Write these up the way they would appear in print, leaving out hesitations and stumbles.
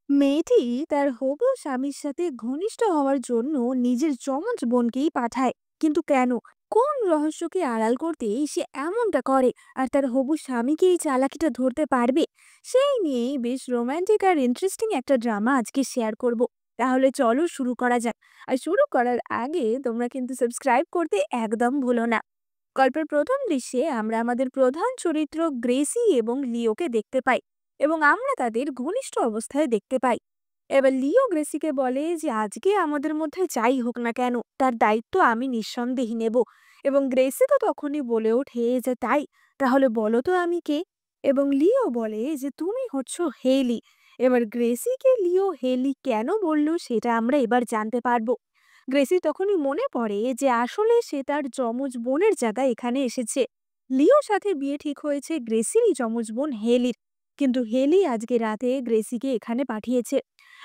মেয়েটি তার হবু স্বামীর সাথে ঘনিষ্ঠ হওয়ার জন্য নিজের যমজ বোনকেই পাঠায়। কিন্তু কেন? কোন রহস্যকে আড়াল করতে সে এমনটা করে? আর তার হবু স্বামীকে এই চালাকিটা ধরতে পারবে? সেই নিয়েই বেশ রোমান্টিক আর ইন্টারেস্টিং একটা ড্রামা আজকে শেয়ার করব। তাহলে চলো শুরু করা যাক। আর শুরু করার আগে তোমরা কিন্তু সাবস্ক্রাইব করতে একদম ভুলো না। গল্পের প্রথম দৃশ্যে আমরা আমাদের প্রধান চরিত্র গ্রেসি এবং লিওকে দেখতে পাই, এবং আমরা তাদের ঘনিষ্ঠ অবস্থায় দেখতে পাই। এবার লিও গ্রেসিকে বলে যে আজকে আমাদের মধ্যে যাই হোক না কেন তার দায়িত্ব আমি নিঃসন্দেহে নেব। এবং গ্রেসি তো তখনই বলে ওঠে যে তাই, তাহলে বলো তো আমি কে? এবং লিও বলে যে তুমি হচ্ছ হেলি। এবার গ্রেসিকে লিও হেলি কেন বলল সেটা আমরা এবার জানতে পারবো। গ্রেসি তখনই মনে পড়ে যে আসলে সে তার যমজ বোনের জায়গায় এখানে এসেছে। লিওর সাথে বিয়ে ঠিক হয়েছে গ্রেসিরই যমজ বোন হেলির, কিন্তু হেলি আজকে রাতে গ্রেসিকে এখানে পাঠিয়েছে।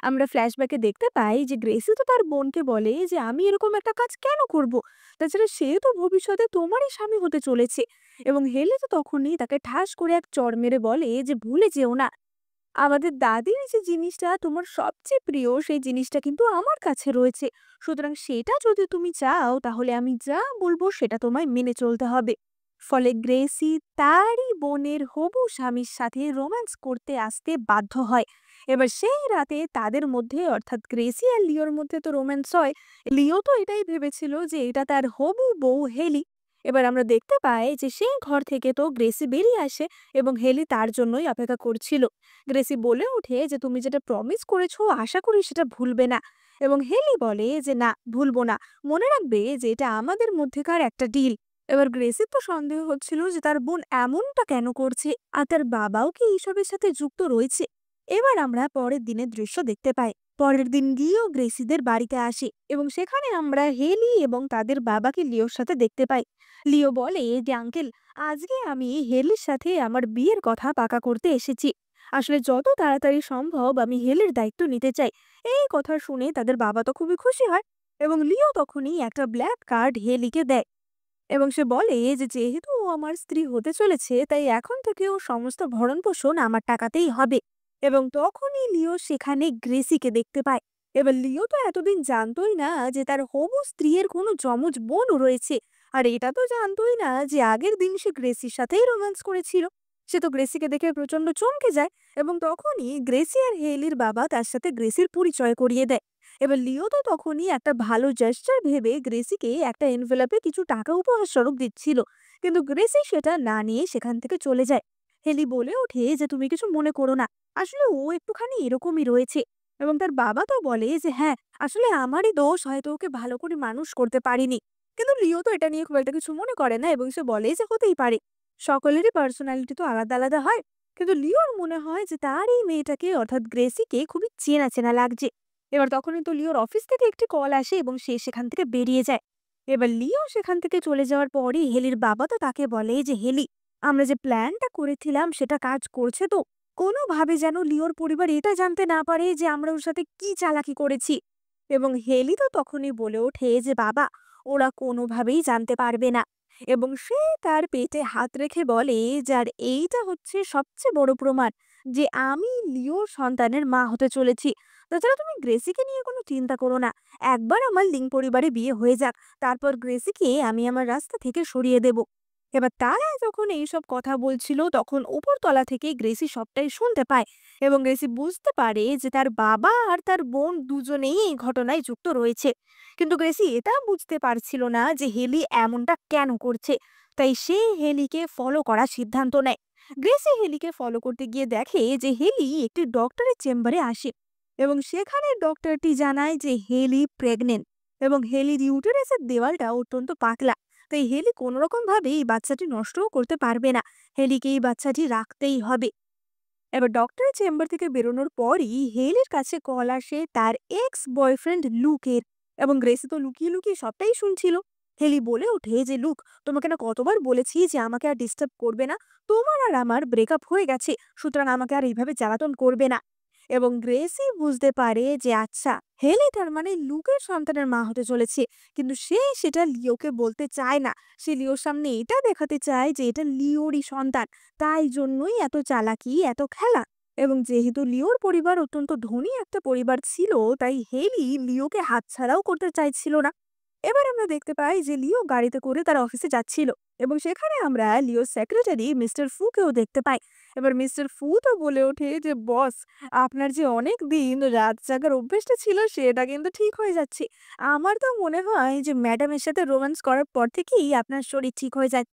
আমরা ফ্ল্যাশব্যাকে দেখতে পাই যে গ্রেসি তো তার বোনকে বলে যে আমি এরকম একটা কাজ কেন করব, তাছাড়া সে তো ভবিষ্যতে তোমারই স্বামী হতে চলেছে। এবং হেলি তো তখনই তাকে ঠাস করে এক চড় মেরে বলে যে ভুলে যেও না, আমাদের দাদির যে জিনিসটা তোমার সবচেয়ে প্রিয় সেই জিনিসটা কিন্তু আমার কাছে রয়েছে। সুতরাং সেটা যদি তুমি চাও তাহলে আমি যা বলবো সেটা তোমায় মেনে চলতে হবে। ফলে গ্রেসি তারই বোনের হবু স্বামীর সাথে রোম্যান্স করতে আসতে বাধ্য হয়। এবার সেই রাতে তাদের মধ্যে, অর্থাৎ গ্রেসি আর লিওর মধ্যে তো রোম্যান্স হয়। লিও তো এটাই ভেবেছিল যে এটা তার হবু বউ হেলি। এবার আমরা দেখতে পাই যে সেই ঘর থেকে তো গ্রেসি বেরিয়ে আসে, এবং হেলি তার জন্যই অপেক্ষা করছিল। গ্রেসি বলে ওঠে যে তুমি যেটা প্রমিস করেছো আশা করি সেটা ভুলবে না। এবং হেলি বলে যে না, ভুলবো না, মনে রাখবে যে এটা আমাদের মধ্যেকার একটা ডিল। এবার গ্রেসির তো সন্দেহ হচ্ছিল যে তার বোন এমনটা কেন করছে, আর তার বাবাও কি এইসবের সাথে যুক্ত রয়েছে। এবার আমরা পরের দিনের দৃশ্য দেখতে পাই। পরের দিন লিও গ্রেসিদের বাড়িতে আসে, এবং সেখানে আমরা হেলি এবং তাদের বাবাকে লিওর সাথে দেখতে পাই। লিও বলে যে আঙ্কেল, আজকে আমি হেলির সাথে আমার বিয়ের কথা পাকা করতে এসেছি। আসলে যত তাড়াতাড়ি সম্ভব আমি হেলের দায়িত্ব নিতে চাই। এই কথা শুনে তাদের বাবা তো খুবই খুশি হয়, এবং লিও তখনই একটা ব্ল্যাক কার্ড হেলিকে দেয়। এবং সে বলে যে যেহেতু ও আমার স্ত্রী হতে চলেছে তাই এখন থেকে ও সমস্ত ভরণ পোষণ আমার টাকাতেই হবে। এবং তখনই লিও সেখানে গ্রেসিকে দেখতে পায়। এবার লিও তো এতদিন জানতোই না যে তার হবু স্ত্রীর কোনো যমজ বোনও রয়েছে। আর এটা তো জানতোই না যে আগের দিন সে গ্রেসির সাথেই রোম্যান্স করেছিল। সে তো গ্রেসিকে দেখে প্রচন্ড চমকে যায়, এবং তখনই গ্রেসি আর হেলির বাবা তার সাথে গ্রেসির পরিচয় করিয়ে দেয়। এবার লিও তো তখনই একটা ভালো জেস্চার ভেবে গ্রেসিকে একটা এনভেলপে কিছু টাকা উপহার স্বরূপ দিচ্ছিল, কিন্তু গ্রেসি সেটা না নিয়ে সেখান থেকে চলে যায়। হেলি বলে ওঠে যে তুমি কিছু মনে করো না, আসলে ও একটুখানি এরকমই রয়েছে। এবং তার বাবা তো বলে যে হ্যাঁ, আসলে আমারই দোষ, হয়তো ওকে ভালো করে মানুষ করতে পারিনি। কিন্তু লিও তো এটা নিয়ে খুব একটা কিছু মনে করে না, এবং সে বলে যে হতেই পারে, সকলেরই পার্সোনালিটি তো আলাদা আলাদা হয়। কিন্তু লিওর মনে হয় যে তার এই মেয়েটাকে, অর্থাৎ গ্রেসিকে খুবই চেনা চেনা লাগছে। এবার তখনই তো লিওর অফিস থেকে একটি কল আসে, এবং সে সেখান থেকে বেরিয়ে যায়। এবার লিও সেখান থেকে চলে যাওয়ার পরই হেলির বাবা তো তাকে বলে যে হেলি, আমরা যে প্ল্যানটা করেছিলাম সেটা কাজ করছে তো? কোনোভাবে যেন লিওর পরিবার এটা জানতে না পারে যে আমরা ওর সাথে কি চালাকি করেছি। এবং হেলি তো তখনই বলে ওঠে যে বাবা, ওরা কোনোভাবেই জানতে পারবে না। এবং সে তার পেটে হাত রেখে বলে যে আর এইটা হচ্ছে সবচেয়ে বড় প্রমাণ যে আমি লিওর সন্তানের মা হতে চলেছি। তাছাড়া তুমি গ্রেসিকে নিয়ে কোনো চিন্তা করো না, একবার আমার লিং পরিবারে বিয়ে হয়ে যাক, তারপর গ্রেসিকে আমি আমার রাস্তা থেকে সরিয়ে দেব। এবার তারা যখন এইসব কথা বলছিল তখন উপরতলা থেকে গ্রেসি সবটাই শুনতে পায়, এবং গ্রেসি বুঝতে পারে যে তার বাবা আর তার বোন দুজনেই এই ঘটনায় যুক্ত রয়েছে। কিন্তু গ্রেসি এটা বুঝতে পারছিল না যে হেলি এমনটা কেন করছে। তাই সে হেলিকে ফলো করার সিদ্ধান্ত নেয়। গ্রেসি হেলিকে ফলো করতে গিয়ে দেখে যে হেলি একটি ডক্টরের চেম্বারে আসে, এবং সেখানে ডক্টরটি জানায় যে হেলি প্রেগনেন্ট, এবং হেলির ইউটেরাসের দেওয়ালটা অত্যন্ত পাতলা। তাই হেলি কোনো রকম ভাবে এই বাচ্চাটি নষ্টও করতে পারবে না, হেলিকে এই বাচ্চাটি রাখতেই হবে। এবার ডক্টরের চেম্বার থেকে বেরোনোর পরই হেলির কাছে কল আসে তার এক্স বয়ফ্রেন্ড লুকের। এবং গ্রেসি তো লুকিয়ে লুকিয়ে সবটাই শুনছিল। হেলি বলে ওঠে যে লুক, তোমাকে না কতবার বলেছি যে আমাকে আর ডিস্টার্ব করবে না, তোমার আর আমার ব্রেকআপ হয়ে গেছে, সুতরাং আমাকে আর এইভাবে জ্বালাতন করবে না। এবং গ্রেসি বুঝতে পারে যে আচ্ছা, হেলি তার মানে লুকের সন্তানের মা হতে চলেছে, কিন্তু সে সেটা লিওকে বলতে চায় না। সে লিওর সামনে এটা দেখাতে চায় যে এটা লিওরই সন্তান, তাই জন্যই এত চালাকি, এত খেলা। এবং যেহেতু লিওর পরিবার অত্যন্ত ধনী একটা পরিবার ছিল, তাই হেলি লিওকে হাতছাড়াও করতে চাইছিল না। এবার আমরা দেখতে পাই যে লিও গাড়িতে করে তার অফিসে যাচ্ছিল, এবং সেখানে আমরা লিওর সেক্রেটারি মিস্টার ফুকেও দেখতে পাই। এবার মিস্টার ফু তো বলে ওঠে যে, বস, আপনার যে অনেক দিন রাত জাগার অভ্যেসটা ছিল সেটা কিন্তু ঠিক হয়ে যাচ্ছে। আমার তো মনে হয় যে ম্যাডামের সাথে রোম্যান্স করার পর থেকেই আপনার শরীর ঠিক হয়ে যায়।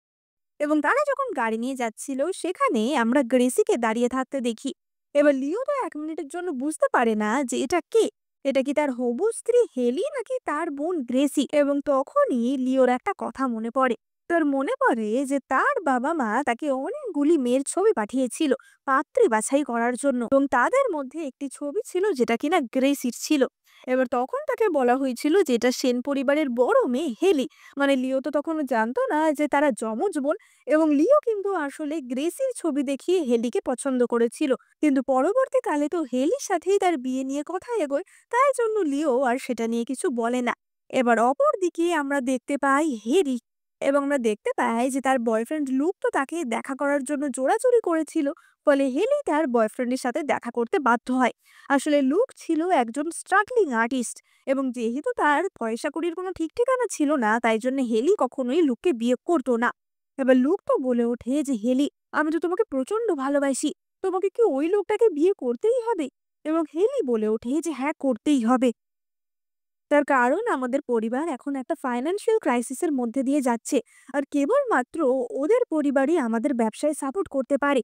এবং তারা যখন গাড়ি নিয়ে যাচ্ছিল সেখানে আমরা গ্রেসিকে দাঁড়িয়ে থাকতে দেখি। এবার লিও তো 1 মিনিটের জন্য বুঝতে পারে না যে এটা কে। এটা কি তার হবু স্ত্রী হেলি নাকি তার বোন গ্রেসি? এবং তখনই লিওর একটা কথা মনে পড়ে। তার মনে পড়ে যে তার বাবা মা তাকে অনেকগুলি মেয়ের ছবি পাঠিয়েছিল পাত্রী বাছাই করার জন্য, এবং তাদের মধ্যে একটি ছবি ছিল যেটা কিনা গ্রেসির ছিল। এবার তখন তাকে বলা হয়েছিল যে এটা সেন পরিবারের বড় মেয়ে হেলি। মানে লিও তো তখনও জানতো না যে তারা যমজ বোন। এবং লিও কিন্তু আসলে গ্রেসির ছবি দেখিয়ে হেলিকে পছন্দ করেছিল, কিন্তু পরবর্তীকালে তো হেলির সাথেই তার বিয়ে নিয়ে কথা এগোয়, তাই জন্য লিও আর সেটা নিয়ে কিছু বলে না। এবার অপর দিকে আমরা দেখতে পাই হেরি, এবং আমরা দেখতে পাই যে তার বয়ফ্রেন্ড লুক তো তাকে দেখা করার জন্য জোরাজুরি করেছিল, ফলে হেলি তার বয়ফ্রেন্ডের সাথে দেখা করতে বাধ্য হয়। আসলে লুক ছিল একজন স্ট্রাগলিং আর্টিস্ট, এবং যেহেতু তার পয়সা কড়ির কোনো ঠিক ঠিকানা ছিল না, তাই জন্য হেলি কখনোই লুককে বিয়ে করতো না। এবার লুক তো বলে ওঠে যে, হেলি, আমি তো তোমাকে প্রচন্ড ভালোবাসি, তোমাকে কি ওই লোকটাকে বিয়ে করতেই হবে? এবং হেলি বলে ওঠে যে হ্যাঁ, করতেই হবে। তার কারণ আমাদের পরিবার এখন একটা ফাইন্যান্সিয়াল ক্রাইসিসের মধ্যে দিয়ে যাচ্ছে, আর কেবলমাত্র ওদের পরিবারই আমাদের ব্যবসায় সাপোর্ট করতে পারে।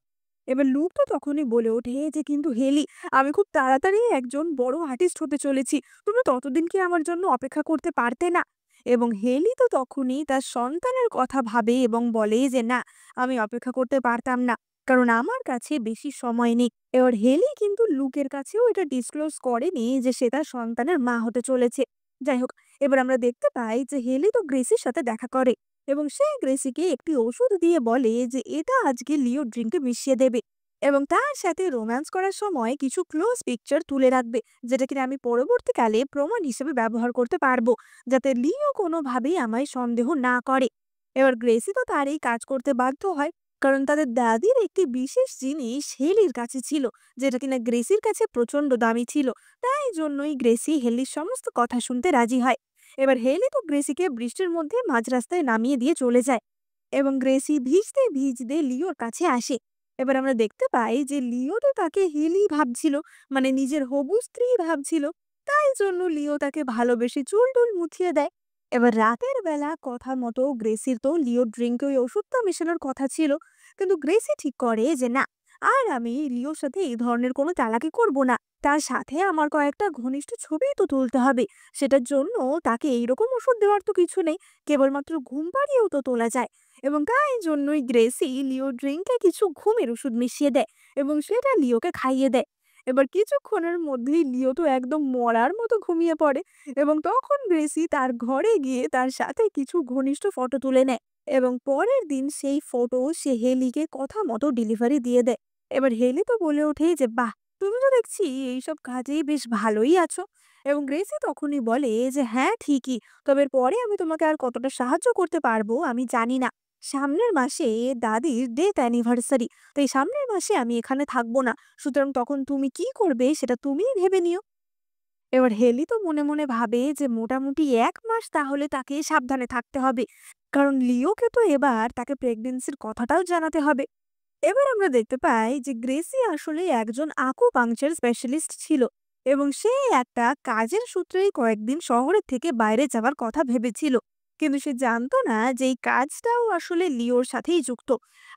এবার লুক তো তখনই বলে ওঠে যে, কিন্তু হেলি, আমি খুব তাড়াতাড়ি একজন বড় আর্টিস্ট হতে চলেছি, তুমি ততদিন কি আমার জন্য অপেক্ষা করতে পারতে না? এবং হেলি তো তখনই তার সন্তানের কথা ভাবে এবং বলে যে, না, আমি অপেক্ষা করতে পারতাম না, কারণ আমার কাছে বেশি সময় নেই। এবার হেলি কিন্তু লুকের কাছেও এটা ডিসক্লোজ করেনি যে সে তার সন্তানের মা হতে চলেছে। যাই হোক, এবার আমরা দেখতে পাই যে হেলি তো গ্রেসির সাথে দেখা করে, এবং সে গ্রেসিকে একটি ওষুধ দিয়ে বলে যে এটা আজকে লিও ড্রিঙ্কে মিশিয়ে দেবে, এবং তার সাথে রোম্যান্স করার সময় কিছু ক্লোজ পিকচার তুলে রাখবে, যেটা কিনা আমি পরবর্তীকালে প্রমাণ হিসেবে ব্যবহার করতে পারবো, যাতে লিও কোনোভাবেই আমায় সন্দেহ না করে। এবার গ্রেসি তো তার এই কাজ করতে বাধ্য হয়, কারণ তাদের দাদির একটি বিশেষ জিনিস হেলির কাছে ছিল, যেটা কিনা গ্রেসির কাছে প্রচন্ড দামি ছিল। তাই জন্যই গ্রেসি হেলির সমস্ত কথা শুনতে রাজি হয়। এবার হেলি তো গ্রেসিকে বৃষ্টির মধ্যে মাঝ রাস্তায় নামিয়ে দিয়ে চলে যায়, এবং গ্রেসি ভিজতে ভিজতে লিওর কাছে আসে। এবার আমরা দেখতে পাই যে লিও তো তাকে হেলি ভাবছিল, মানে নিজের হবু স্ত্রী ভাবছিল। তাই জন্য লিও তাকে ভালোবেসে চুল টুল মুছিয়ে দেয়। এবার রাতের বেলা কথা মতো গ্রেসির তো লিও ড্রিঙ্কে ওই ওষুধটা মেশানোর কথা ছিল, কিন্তু গ্রেসি ঠিক করে যে না, আর আমি লিওর সাথে এই ধরনের কোনো চালাকি করব না। তার সাথে আমার কয়েকটা ঘনিষ্ঠ ছবি তো তুলতে হবে, সেটার জন্য তাকে এইরকম ওষুধ দেওয়ার তো কিছু নেই, কেবলমাত্র ঘুম পাড়িয়েও তো তোলা যায়। এবং তাই জন্যই গ্রেসি লিও ড্রিঙ্কে কিছু ঘুমের ওষুধ মিশিয়ে দেয়, এবং সেটা লিওকে খাইয়ে দেয়। এবার কিছুক্ষণের মধ্যেই লিও তো একদম মরার মতো ঘুমিয়ে পড়ে, এবং তখন গ্রেসি তার ঘরে গিয়ে তার সাথে কিছু ঘনিষ্ঠ ফটো তুলে নেয়, এবং পরের দিন সেই ফটো সে হেলিকে কথা মতো ডেলিভারি দিয়ে দেয়। এবার হেলি তো বলে ওঠে যে, বাহ, তুমি তো দেখছি এইসব কাজেই বেশ ভালোই আছো। এবং গ্রেসি তখনই বলে যে, হ্যাঁ, ঠিকই, তবে এর পরে আমি তোমাকে আর কতটা সাহায্য করতে পারবো আমি জানি না। সামনের মাসে দাদির ডেথ অ্যানিভার্সারি, তাই সামনের মাসে আমি এখানে থাকবো না। সুতরাং তখন তুমি কি করবে সেটা তুমিই ভেবে নিও। এবার হেলি তো মনে মনে ভাবে যে মোটামুটি 1 মাস তাহলে তাকে সাবধানে থাকতে হবে, কারণ লিওকে তো এবার তাকে প্রেগনেন্সির কথাটাও জানাতে হবে। এবার আমরা দেখতে পাই যে গ্রেসি আসলে একজন আকুপাংচার স্পেশালিস্ট ছিল, এবং সে একটা কাজের সূত্রেই কয়েকদিন শহরের থেকে বাইরে যাওয়ার কথা ভেবেছিল, কিন্তু সে জানতো না যে এই কাজটাও আসলে লিওর সাথেই যুক্ত।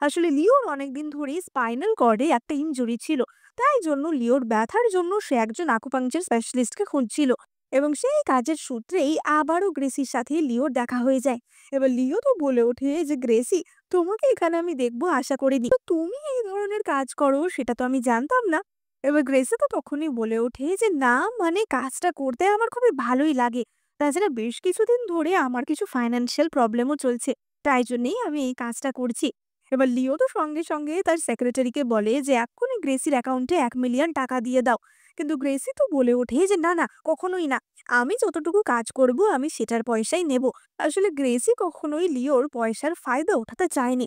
আসলে লিওর অনেকদিন ধরেই স্পাইনাল কর্ডে একটা ইনজুরি ছিল, তাই জন্য লিওর ব্যথার জন্য সে একজন আকুপাংচার স্পেশালিস্টকে খুঁজছিল, এবং সেই কাজের সূত্রেই আবারও গ্রেসির সাথে লিওর দেখা হয়ে যায়। এবার লিও তো বলে ওঠে যে, গ্রেসি, তোমাকে এখানে আমি দেখবো আশা করিনি, তো তুমি এই ধরনের কাজ করো সেটা তো আমি জানতাম না। এবার গ্রেসি তো তখনই বলে ওঠে যে, না, মানে কাজটা করতে আমার খুবই ভালোই লাগে, তাছাড়া বেশ কিছুদিন ধরে আমার কিছু ফাইন্যান্সিয়াল প্রবলেমও চলছে, তাই জন্যই আমি এই কাজটা করছি। এবার লিও তো সঙ্গে সঙ্গে তার সেক্রেটারিকে বলে যে এক্ষুনি গ্রেসির অ্যাকাউন্টে 1 মিলিয়ন টাকা দিয়ে দাও। কিন্তু গ্রেসি তো বলে ওঠে যে, না, না, কখনোই না, আমি যতটুকু কাজ করব আমি সেটার পয়সাই নেব। আসলে গ্রেসি কখনোই লিওর পয়সার ফায়দা ওঠাতে চায়নি।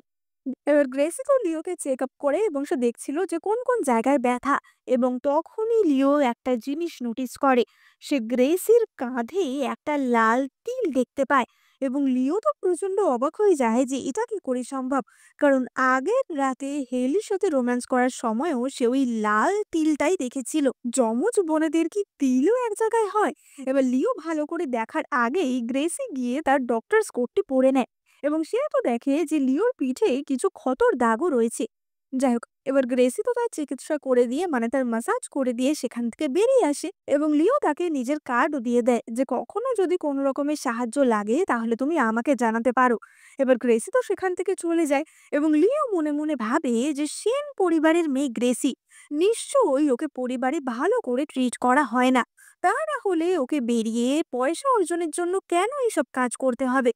এবার গ্রেসি তো লিওকে চেক আপ করে এবং সে দেখছিল যে কোন কোন জায়গায় ব্যথা। এবং তখনই লিও একটা জিনিস নোটিস করে। সে গ্রেসির কাঁধে একটা লাল তিল দেখতে পায়। এবং লিও তো প্রচন্ড অবাক হয়ে যায় যে এটা কি করে সম্ভব। কারণ আগের রাতে হেলির সাথে রোম্যান্স করার সময়ও সে ওই লাল তিলটাই দেখেছিল। যমজ বোনেদের কি তিলও এক জায়গায় হয়? এবার লিও ভালো করে দেখার আগেই গ্রেসি গিয়ে তার ডক্টরস কোটটি পরে নেয়। এবং সে তো দেখে যে লিওর পিঠে কিছু ক্ষতর দাগও রয়েছে। যাই হোক, এবার গ্রেসি তো তার চিকিৎসা করে দিয়ে মানে তার মাসাজ করে দিয়ে সেখান থেকে বেরিয়ে আসে। এবং লিও তাকে নিজের কার্ডও দিয়ে দেয় যে কখনো যদি কোনো রকমের সাহায্য লাগে তাহলে তুমি আমাকে জানাতে পারো। এবার গ্রেসি তো সেখান থেকে চলে যায়। এবং লিও মনে মনে ভাবে যে সেন পরিবারের মেয়ে গ্রেসি, নিশ্চয়ই ওকে পরিবারে ভালো করে ট্রিট করা হয় না। তা না হলে ওকে বেরিয়ে পয়সা অর্জনের জন্য কেন এইসব কাজ করতে হবে।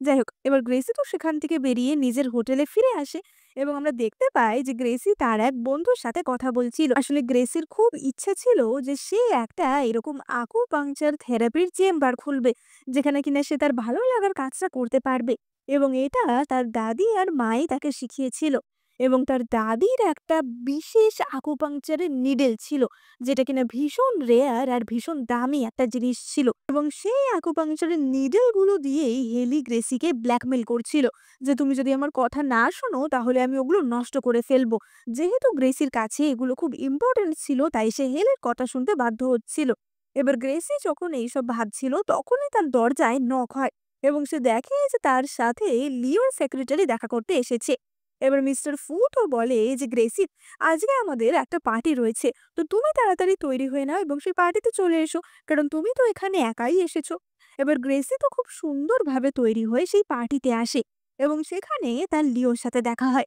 যাই হোক, এবার গ্রেসি তো সেখান থেকে বেরিয়ে নিজের হোটেলে ফিরে আসে। এবং আমরা দেখতে পাই যে গ্রেসি তার এক বন্ধুর সাথে কথা বলছিল। আসলে গ্রেসির খুব ইচ্ছা ছিল যে সে একটা এরকম আকুপাংচার থেরাপির চেম্বার খুলবে, যেখানে কিনা সে তার ভালো লাগার কাজটা করতে পারবে। এবং এটা তার দাদি আর মাই তাকে শিখিয়েছিল। এবং তার দাদির একটা বিশেষ আকুপাংচারের নিডেল ছিল, যেটা কিনা ভীষণ রেয়ার আর ভীষণ দামি একটা জিনিস ছিল। এবং সেই আকুপাংচারের নিডল গুলো দিয়েই হেলি গ্রেসিকে ব্ল্যাকমেল করছিল যে তুমি যদি আমার কথা না শোনো তাহলে আমি ওগুলো নষ্ট করে ফেলবো। যেহেতু গ্রেসির কাছে এগুলো খুব ইম্পর্টেন্ট ছিল, তাই সে হেলের কথা শুনতে বাধ্য হচ্ছিল। এবার গ্রেসি যখন এইসব ভাবছিল তখনই তার দরজায় নক হয়। এবং সে দেখে যে তার সাথে লিওর সেক্রেটারি দেখা করতে এসেছে। এবার মিস্টার ফুটও বলে যে গ্রেসি, আজকে আমাদের একটা পার্টি রয়েছে, তো তুমি তাড়াতাড়ি তৈরি হয়ে নাও এবং সেই পার্টিতে চলে এসো, কারণ তুমি তো এখানে একাই এসেছো। এবার গ্রেসি তো খুব সুন্দরভাবে তৈরি হয়ে সেই পার্টিতে আসে। এবং সেখানে তার লিওর সাথে দেখা হয়।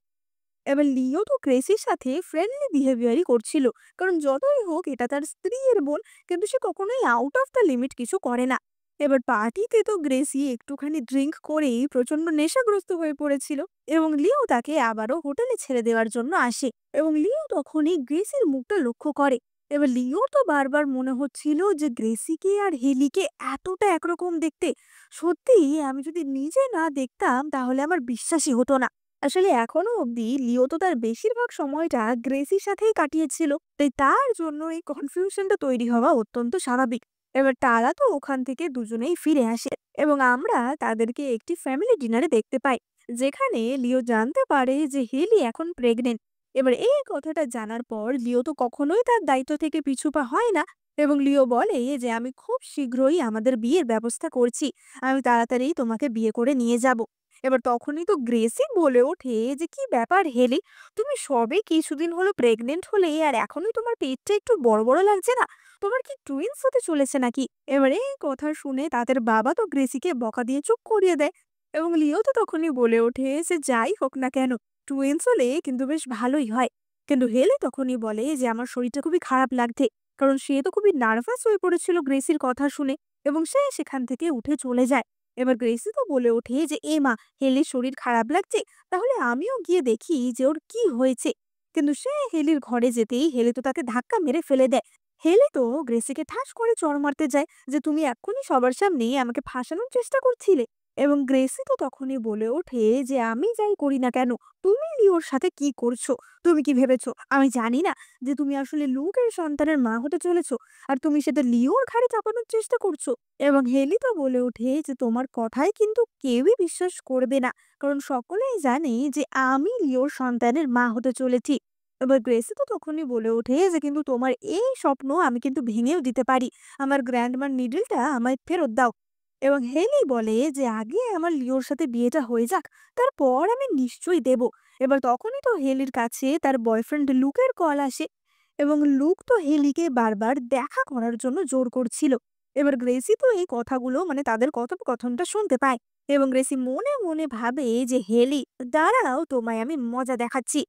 এবার লিও তো গ্রেসির সাথে ফ্রেন্ডলি বিহেভিয়ারই করছিল, কারণ যতই হোক এটা তার স্ত্রীর বোন। কিন্তু সে কখনোই আউট অফ দ্য লিমিট কিছু করে না। এবার পার্টিতে তো গ্রেসি একটুখানি ড্রিঙ্ক করেই প্রচন্ড নেশাগ্রস্ত হয়ে পড়েছিল। এবং লিও তাকে আবারও হোটেলে ছেড়ে দেওয়ার জন্য আসে। এবং লিও তখনই গ্রেসির মুখটা লক্ষ্য করে। এবার লিওর তো বারবার মনে হচ্ছিল যে গ্রেসিকে আর হেলিকে এতটা একরকম দেখতে, সত্যিই আমি যদি নিজে না দেখতাম তাহলে আমার বিশ্বাসই হতো না। আসলে এখনো অবধি লিও তো তার বেশিরভাগ সময়টা গ্রেসির সাথেই কাটিয়েছিল, তাই তার জন্য এই কনফিউশনটা তৈরি হওয়া অত্যন্ত স্বাভাবিক। এবার তারা তো ওখান থেকে দুজনেই ফিরে আসে। এবং আমরা তাদেরকে একটি ফ্যামিলি ডিনারে দেখতে পাই, যেখানে লিও জানতে পারে যে হেলি এখন প্রেগনেন্ট। এবার এই কথাটা জানার পর লিও তো কখনোই তার দায়িত্ব থেকে পিছু পা হয় না। এবং লিও বলে যে আমি খুব শীঘ্রই আমাদের বিয়ের ব্যবস্থা করছি, আমি তাড়াতাড়ি তোমাকে বিয়ে করে নিয়ে যাব। এবার তখনই তো গ্রেসি বলে ওঠে যে কি ব্যাপার হেলি, তুমি সবে কিছুদিন হলো প্রেগনেন্ট হলে আর এখনই তোমার পেটটা একটু বড় বড় লাগছে না? তোমার কি টুইন্স হতে চলেছে নাকি? এবারে এই কথা শুনে তাদের বাবা তো গ্রেসিকে বকা দিয়ে চুপ করিয়ে দেয়। এবং লিও তো তখনই বলে ওঠে যে যাই হোক না কেন, টুইন্স হলে কিন্তু বেশ ভালোই হয়। কিন্তু হেলি তখনই বলে যে আমার শরীরটা খুবই খারাপ লাগছে, কারণ সে তো খুবই নার্ভাস হয়ে পড়েছিল গ্রেসির কথা শুনে। এবং সে সেখান থেকে উঠে চলে যায়। এবার গ্রেসি তো বলে ওঠে যে এ মা, হেলির শরীর খারাপ লাগছে, তাহলে আমিও গিয়ে দেখি যে ওর কি হয়েছে। কিন্তু সে হেলির ঘরে যেতেই হেলি তো তাকে ধাক্কা মেরে ফেলে দেয়। হেলি তো গ্রেসিকে ঠাস করে চড় মারতে যায় যে তুমি এক্ষুনি সবার সামনে আমাকে ফাঁসানোর চেষ্টা করছিলে। এবং গ্রেসি তো তখনই বলে ওঠে যে আমি যাই করি না কেন, তুমি লিওর সাথে কি করছো? তুমি কি ভেবেছো আমি জানি না যে তুমি আসলে লুকের সন্তানের মা হতে চলেছো? আর তুমি সেটা লিওর ঘাড়ে চাপানোর চেষ্টা করছো। এবং হেলি তো বলে ওঠে যে তোমার কথায় কিন্তু কেউই বিশ্বাস করবে না, কারণ সকলেই জানে যে আমি লিওর সন্তানের মা হতে চলেছি। এবার গ্রেসি তো তখনই বলে ওঠে যে কিন্তু তোমার এই স্বপ্ন আমি কিন্তু ভেঙেও দিতে পারি, আমার গ্র্যান্ডমার নিডলটা আমায় ফেরত দাও। এবং হেলি বলে যে আগে আমার লিওর সাথে বিয়েটা হয়ে যাক, তারপর আমি নিশ্চয়ই দেব। এবার তখনই তো হেলির কাছে তার বয়ফ্রেন্ড লুকের কল আসে। এবং লুক তো হেলিকে বারবার দেখা করার জন্য জোর করছিল। এবার গ্রেসি তো এই কথাগুলো মানে তাদের কথোপকথনটা শুনতে পায়। এবং গ্রেসি মনে মনে ভাবে যে হেলি, দাঁড়াও তোমায় আমি মজা দেখাচ্ছি।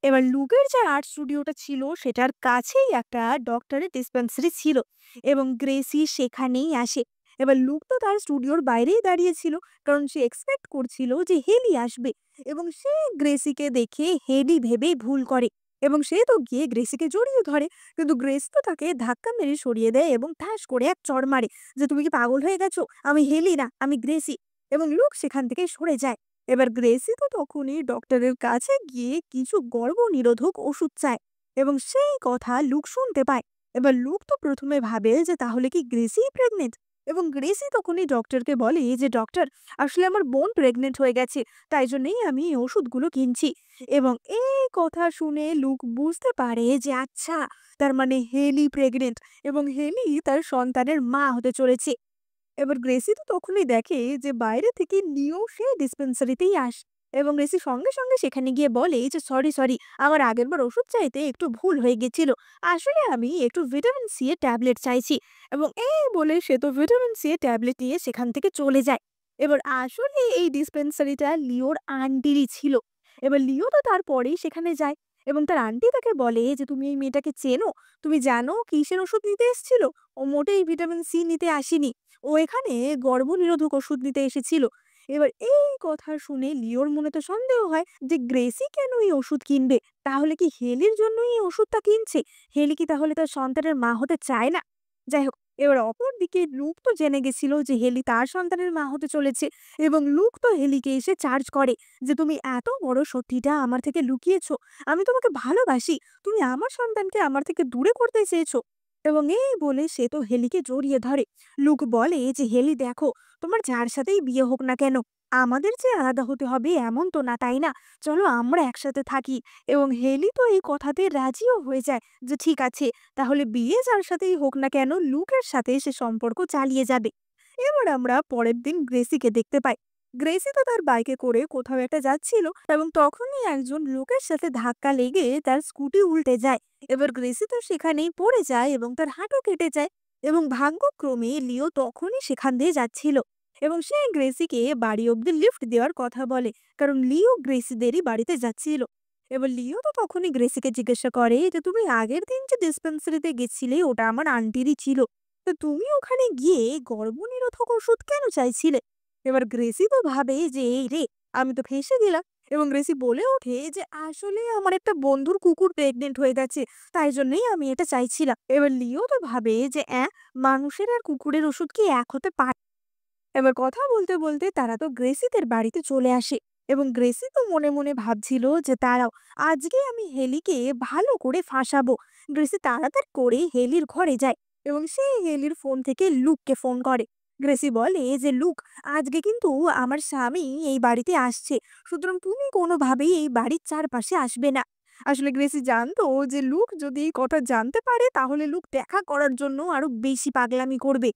এবার লুকের যে আর্ট স্টুডিওটা ছিল সেটার কাছেই একটা ডক্টরের ডিসপেন্সারি ছিল। এবং গ্রেসি সেখানেই আসে। এবার লুক তো তার স্টুডিওর বাইরেই দাঁড়িয়েছিল, কারণ সে এক্সপেক্ট করছিল যে হেলি আসবে। এবং সে গ্রেসিকে দেখে হেলি ভেবেই ভুল করে। এবং সে তো গিয়ে গ্রেসিকে জড়িয়ে ধরে। কিন্তু গ্রেস তো তাকে ধাক্কা মেরে সরিয়ে দেয় এবং ঠাস করে এক চড় মারে যে তুমি কি পাগল হয়ে গেছো, আমি হেলি না, আমি গ্রেসি। এবং লুক সেখান থেকে সরে যায়। এবার গ্রেসি তো তখনই ডক্টরের কাছে গিয়ে কিছু গর্ভনিরোধক ওষুধ চায় এবং সেই কথা লুক শুনতে পায়। এবার লুক তো প্রথমে ভাবে যে তাহলে কি গ্রেসি প্রেগনেন্ট, এবং গ্রেসি তখনই ডক্টরকে বলে যে ডক্টর, আসলে আমার বোন প্রেগনেন্ট হয়ে গেছে, তাই জন্যই আমি এই ওষুধগুলো কিনছি। এবং এই কথা শুনে লুক বুঝতে পারে যে আচ্ছা, তার মানে হেলি প্রেগনেন্ট এবং হেলি তার সন্তানের মা হতে চলেছে। এবার গ্রেসি তো তখনই দেখে যে বাইরে থেকে লিও সে ডিসপেন্সারিতেই আসে এবং গ্রেসি সঙ্গে সঙ্গে সেখানে গিয়ে বলে যে সরি সরি, আমার আগেরবার ওষুধ চাইতে একটু ভুল হয়ে গেছিল, আসলে আমি একটু ভিটামিন সি এর ট্যাবলেট চাইছি। এবং এই বলে সে তো ভিটামিন সি এর ট্যাবলেট নিয়ে সেখান থেকে চলে যায়। এবার আসলে এই ডিসপেন্সারিটা লিওর আন্টিরই ছিল। এবার লিও তো তারপরেই সেখানে যায় এবং তার আন্টি তাকে বলে যে তুমি এই মেয়েটাকে চেনো, তুমি জানো কিসের ওষুধ নিতে এসেছিল, ও মোটেই ভিটামিন সি নিতে আসেনি, ও এখানে গর্ভনিরোধক ওষুধ নিতে এসেছিল। এবার এই কথা শুনে লিওর মনে তো সন্দেহ হয় যে গ্রেসি কেন এই ওষুধ কিনবে, তাহলে কি হেলির জন্যই এই ওষুধটা কিনছে, হেলি কি তাহলে তার সন্তানের মা হতে চায় না? যাই হোক, এবার অপরদিকে লুক তো জেনে গেছিল যে হেলি তার সন্তানের মা হতে চলেছে এবং লুক তো হেলিকে এসে চার্জ করে যে তুমি এত বড় সত্যিটা আমার থেকে লুকিয়েছো, আমি তোমাকে ভালোবাসি, তুমি আমার সন্তানকে আমার থেকে দূরে করতে চেয়েছো। এবং এই বলে সে তো হেলিকে জড়িয়ে ধরে। লুক বলে যে হেলি দেখো, তোমার যার সাথেই বিয়ে হোক না কেন, আমাদের যে আলাদা হতে হবে এমন তো না, তাই না? চলো আমরা একসাথে থাকি। এবং হেলি তো এই কথাতে রাজিও হয়ে যায় যে ঠিক আছে, তাহলে বিয়ে যার সাথেই হোক না কেন লুকের সাথে সে সম্পর্ক চালিয়ে যাবে। এবার আমরা পরের দিন গ্রেসিকে দেখতে পাই। গ্রেসি তো তার বাইকে করে কোথাও একটা যাচ্ছিল এবং তখনই একজন লোকের সাথে ধাক্কা লেগে তার স্কুটি উল্টে যায়। এবার গ্রেসি তো সেখানেই পড়ে যায় এবং তার হাঁটু কেটে যায়। এবং ভাগ্যক্রমে লিও তখনই সেখান দিয়ে যাচ্ছিল এবং সে গ্রেসিকে বাড়ি অব্দি লিফট দেওয়ার কথা বলে, কারণ লিও গ্রেসিদেরই বাড়িতে যাচ্ছিল। এবার লিও তো তখনই গ্রেসিকে জিজ্ঞাসা করে যে তুমি আগের দিন যে ডিসপেন্সারিতে গেছিলে ওটা আমার আন্টিরই ছিল, তো তুমি ওখানে গিয়ে গর্ভনিরোধক ওষুধ কেন চাইছিলে? এবার গ্রেসি তো ভাবে যে এই রে, আমি তো ফেঁসে গেলাম। এবং গ্রেসি বলে ওঠে যে আসলে আমার একটা বন্ধুর কুকুর প্রেগনেন্ট হয়ে গেছে, তাই জন্যই আমি এটা চাইছিলাম। এবার লিও তো ভাবে যে মানুষের আর কুকুরের ওষুধ কি এক হতে পারে? এবার কথা বলতে বলতে তারা তো গ্রেসিদের বাড়িতে চলে আসে এবং গ্রেসি তো মনে মনে ভাবছিল যে দাঁড়াও, আজকে আমি হেলিকে ভালো করে ফাঁসাবো। গ্রেসি তাড়াতাড়ি করে হেলির ঘরে যায় এবং সে হেলির ফোন থেকে লুককে ফোন করে। গ্রেসি বলে যে লুক, আজকে কিন্তু আমার স্বামী এই বাড়িতে আসছে, সুতরাং তুমি কোনোভাবেই এই বাড়ির চারপাশে আসবে না। আসলে গ্রেসি জানতো যে লুক যদি এই কথা জানতে পারে তাহলে লুক দেখা করার জন্য আরো বেশি পাগলামি করবে।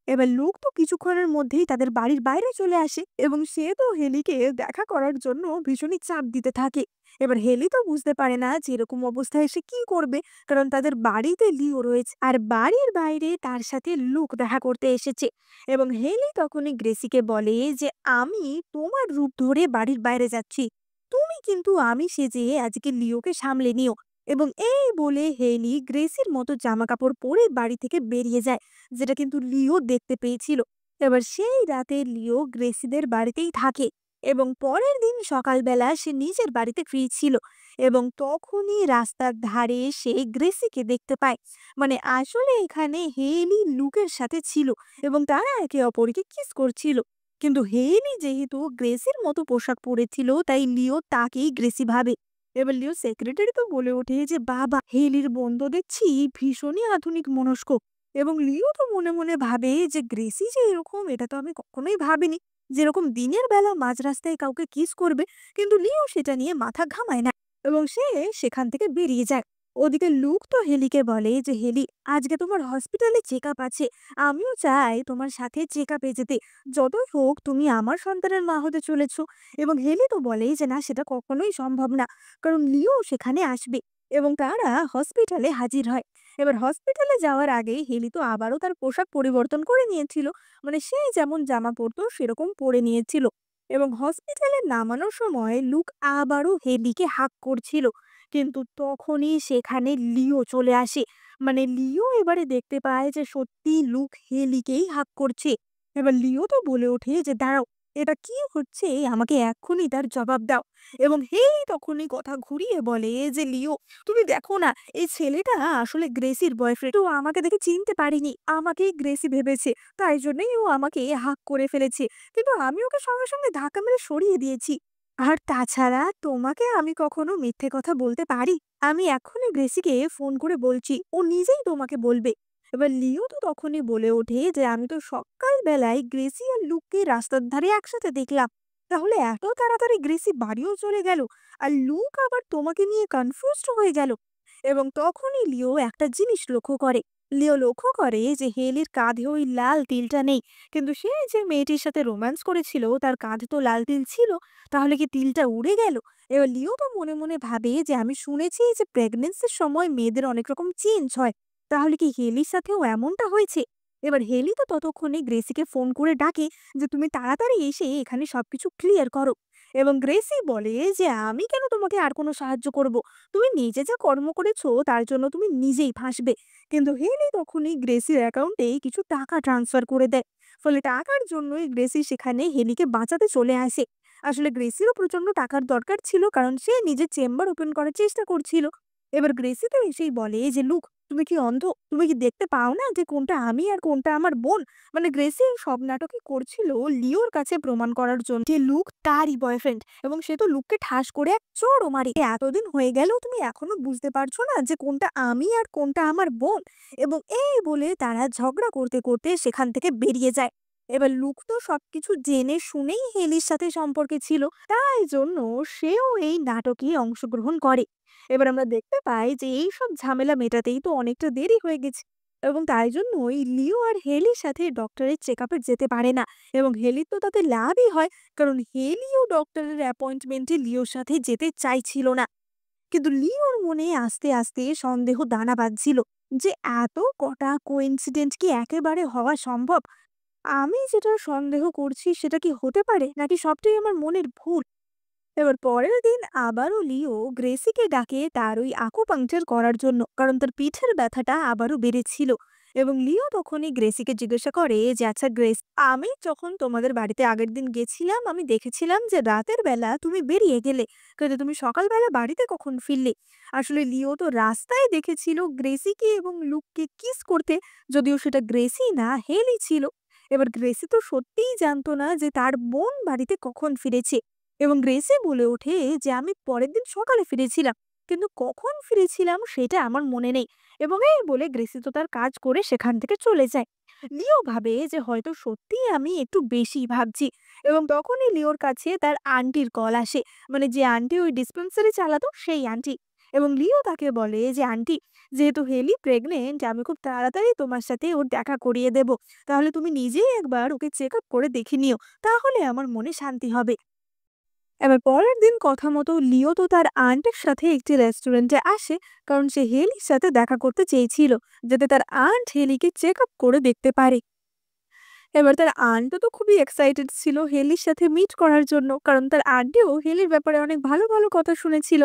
এবার লুক তো কিছুক্ষণের মধ্যেই তাদের বাড়ির বাইরে চলে আসে এবং সে তো হেলিকে দেখা করার জন্য ভীষণই চাপ দিতে থাকে। এবার হেলি তো বুঝতে পারে না যে এরকম অবস্থায় সে কি করবে, কারণ তাদের বাড়িতে লিও রয়েছে আর বাড়ির বাইরে তার সাথে লুক দেখা করতে এসেছে। এবং হেলি তখনই গ্রেসিকে বলে যে আমি তোমার রূপ ধরে বাড়ির বাইরে যাচ্ছি, তুমি কিন্তু আমি সেজে আজকে লিওকে সামলে নিও। এবং এই বলে হেলি গ্রেসির মতো জামা কাপড় পরে বাড়ি থেকে বেরিয়ে যায়, যেটা কিন্তু লিও দেখতে পেয়েছিল। এবার সেই রাতে লিও গ্রেসিদের বাড়িতেই থাকে এবং পরের দিন সকালবেলা সে নিজের বাড়িতে ফিরছিল এবং তখনই রাস্তার ধারে সে গ্রেসিকে দেখতে পায়। মানে আসলে এখানে হেলি লুকের সাথে ছিল এবং তারা একে অপরকে কিস করছিল। কিন্তু হেলি যেহেতু গ্রেসির মতো পোশাক পরেছিল তাই লিও তাকেই গ্রেসি ভাবে। এবার লিও সেক্রেটারি তো বলে ওঠে যে বাবা, হেলির বন্ধু দেখছি ভীষণই আধুনিক মনস্ক। এবং লিও তো মনে মনে ভাবে যে গ্রেসি যে এরকম, এটা তো আমি কখনোই ভাবিনি যেরকম দিনের বেলা মাঝ রাস্তায় কাউকে কিস করবে। কিন্তু লিও সেটা নিয়ে মাথা ঘামায় না এবং সে সেখান থেকে বেরিয়ে যায়। ওদিকে লুক তো হেলিকে বলে যে হেলি, আজকে তোমার হসপিটালে চেক আপ আছে, আমিও চাই তোমার সাথে চেক আপে যেতে, যতই হোক তুমি আমার সন্তানের মা হতে চলেছো। এবং হেলি তো বলে যে না, সেটা কখনোই সম্ভব না, কারণ লিও সেখানে আসবে। এবং তারা হসপিটালে হাজির হয়। এবার হসপিটালে যাওয়ার আগে হেলি তো আবারও তার পোশাক পরিবর্তন করে নিয়েছিল, মানে সে যেমন জামা পরতো সেরকম পরে নিয়েছিল। এবং হসপিটালে নামানোর সময় লুক আবারও হেলিকে হাক করছিল, কিন্তু তখনই সেখানে লিও চলে আসে। মানে লিও এবারে দেখতে পায় যে সত্যি লুক হেলিকেই হাক করছে। এবার লিও তো বলে ওঠে যে দাঁড়াও, এটা কি হচ্ছে আমাকে এক্ষুনি তার জবাব দাও। এবং হেই তখনই কথা ঘুরিয়ে বলে যে, লিও তুমি দেখো না, এই ছেলেটা আসলে গ্রেসির বয়ফ্রেন্ড। ও আমাকে দেখে চিনতে পারেনি। আমাকেই গ্রেসি ভেবেছে। তাই জন্যই ও আমাকে হাক করে ফেলেছে। কিন্তু আমি ওকে সঙ্গে, সঙ্গে ধাক্কা মেরে সরিয়ে দিয়েছি। আর তাছাড়া তোমাকে আমি কখনো মিথ্যে কথা বলতে পারি? আমি এক্ষুনি গ্রেসিকে ফোন করে বলছি। ও নিজেই তোমাকে বলবে। এবার লিও তো তখনই বলে ওঠে যে, আমি তো সকাল বেলায় গ্রেসি আর লুককে রাস্তার ধারে একসাথে দেখলাম। তাহলে এত তাড়াতাড়ি গ্রেসি বাড়িও চলে গেল, আর লুক আবার তোমাকে নিয়ে কনফিউজড হয়ে গেল। এবং তখনই লিও একটা জিনিস লক্ষ্য করে। লিও লক্ষ্য করে যে হেলির কাঁধে ওই লাল তিলটা নেই। কিন্তু সে যে মেয়েটির সাথে রোম্যান্স করেছিল তার কাঁধে তো লাল তিল ছিল। তাহলে কি তিলটা উড়ে গেল? এবার লিও তো মনে মনে ভাবে যে, আমি শুনেছি যে প্রেগনেন্সির সময় মেয়েদের অনেক রকম চেঞ্জ হয়। তাহলে কি হেলির সাথেও এমনটা হয়েছে? এবার হেলি তো ততক্ষণে গ্রেসিকে ফোন করে ডাকে যে, তুমি তাড়াতাড়ি এসে এখানে সবকিছু ক্লিয়ার করো। এবং গ্রেসি বলে যে, আমি কেন তোমাকে আর কোনো সাহায্য করব? তুমি নিজে যা কর্ম করেছো তার জন্য তুমি নিজেই ফাঁসবে। কিন্তু হেলি তখনই গ্রেসির অ্যাকাউন্টে কিছু টাকা ট্রান্সফার করে দেয়। ফলে টাকার জন্যই গ্রেসি সেখানে হেলিকে বাঁচাতে চলে আসে। আসলে গ্রেসিরও প্রচন্ড টাকার দরকার ছিল, কারণ সে নিজের চেম্বার ওপেন করার চেষ্টা করছিল। এবার গ্রেসি তো এসেই বলে যে, লুক তুমি কি অন্ধ? তুমি কি দেখতে পাও না যে কোনটা আমি আর কোনটা আমার বোন? মানে গ্রেসি এই সব নাটকই করছিল লিওর কাছে প্রমাণ করার জন্য যে লুক তারই বয়ফ্রেন্ড, এবং সে তো লুককে ঠাস করে এক চড়ও মারে। এতদিন হয়ে গেলেও তুমি এখনো বুঝতে পারছো না যে কোনটা আমি আর কোনটা আমার বোন? এবং এই বলে তারা ঝগড়া করতে করতে সেখান থেকে বেরিয়ে যায়। এবার লুক তো সবকিছু জেনে শুনেই হেলির সাথে সম্পর্কে ছিল, তাই জন্য সেও এই নাটকে অংশগ্রহণ করে। এবার আমরা দেখতে পাই যে এই সব ঝামেলা মেটাতেই তো অনেকটা দেরি হয়ে গেছে, এবং তাই জন্যই লিও আর হেলির সাথে ডক্টরের চেক আপে যেতে পারে না। এবং হেলির তো তাতে লাভই হয়, কারণ হেলিও ডক্টরের অ্যাপয়েন্টমেন্টে লিওর সাথে যেতে চাইছিল না। কিন্তু লিওর মনে আস্তে আস্তে সন্দেহ দানা বাঁধছিল যে এত কটা কোইন্সিডেন্ট কি একেবারে হওয়া সম্ভব? আমি যেটা সন্দেহ করছি সেটা কি হতে পারে, নাকি সবটাই আমার মনের ভুল? এবার পরের দিন আবারও লিও গ্রেসিকে ডাকে তার ওই আকুপাংচার করার জন্য, কারণ তার পিঠের ব্যথাটা আবারও বেড়েছিল। এবং লিও তখনই গ্রেসিকে জিজ্ঞাসা করে যে, আচ্ছা গ্রেস, আমি যখন তোমাদের বাড়িতে আগের দিন গেছিলাম আমি দেখেছিলাম যে রাতের বেলা তুমি বেরিয়ে গেলে, কিন্তু তুমি সকালবেলা বাড়িতে কখন ফিরলে? আসলে লিও তো রাস্তায় দেখেছিল গ্রেসিকে এবং লুককে কিস করতে, যদিও সেটা গ্রেসি না হেলি ছিল। এবার গ্রেসি তো সত্যিই জানতো না যে তার বোন বাড়িতে কখন ফিরেছে। এবং গ্রেসি বলে ওঠে যে, আমি পরের দিন সকালে ফিরেছিলাম, কিন্তু কখন ফিরেছিলাম সেটা আমার মনে নেই। এবং এই বলে গ্রেসি তো তার কাজ করে সেখান থেকে চলে যায়। লিও ভাবে যে হয়তো সত্যিই আমি একটু বেশি ভাবছি। এবং তখনই লিওর কাছে তার আন্টির কল আসে, মানে যে আন্টি ওই ডিসপেন্সারি চালাতো সেই আন্টি। এবং লিও তাকে বলে যে, আন্টি, যেহেতু হেলি প্রেগনেন্ট আমি খুব তাড়াতাড়ি তোমার সাথে ওর দেখা করিয়ে দেব। তাহলে তুমি নিজেই একবার ওকে চেক আপ করে দেখে নিও, তাহলে আমার মনে শান্তি হবে। এবার পরের দিন কথা মতো লিও তো তার আন্টের সাথে একটি রেস্টুরেন্টে আসে, কারণ সে হেলির সাথে দেখা করতে চেয়েছিল, যাতে তার আন্ট হেলিকে চেক আপ করে দেখতে পারে। এবার তার আন্টও তো খুবই এক্সাইটেড ছিল হেলির সাথে মিট করার জন্য, কারণ তার আন্টিও হেলির ব্যাপারে অনেক ভালো ভালো কথা শুনেছিল।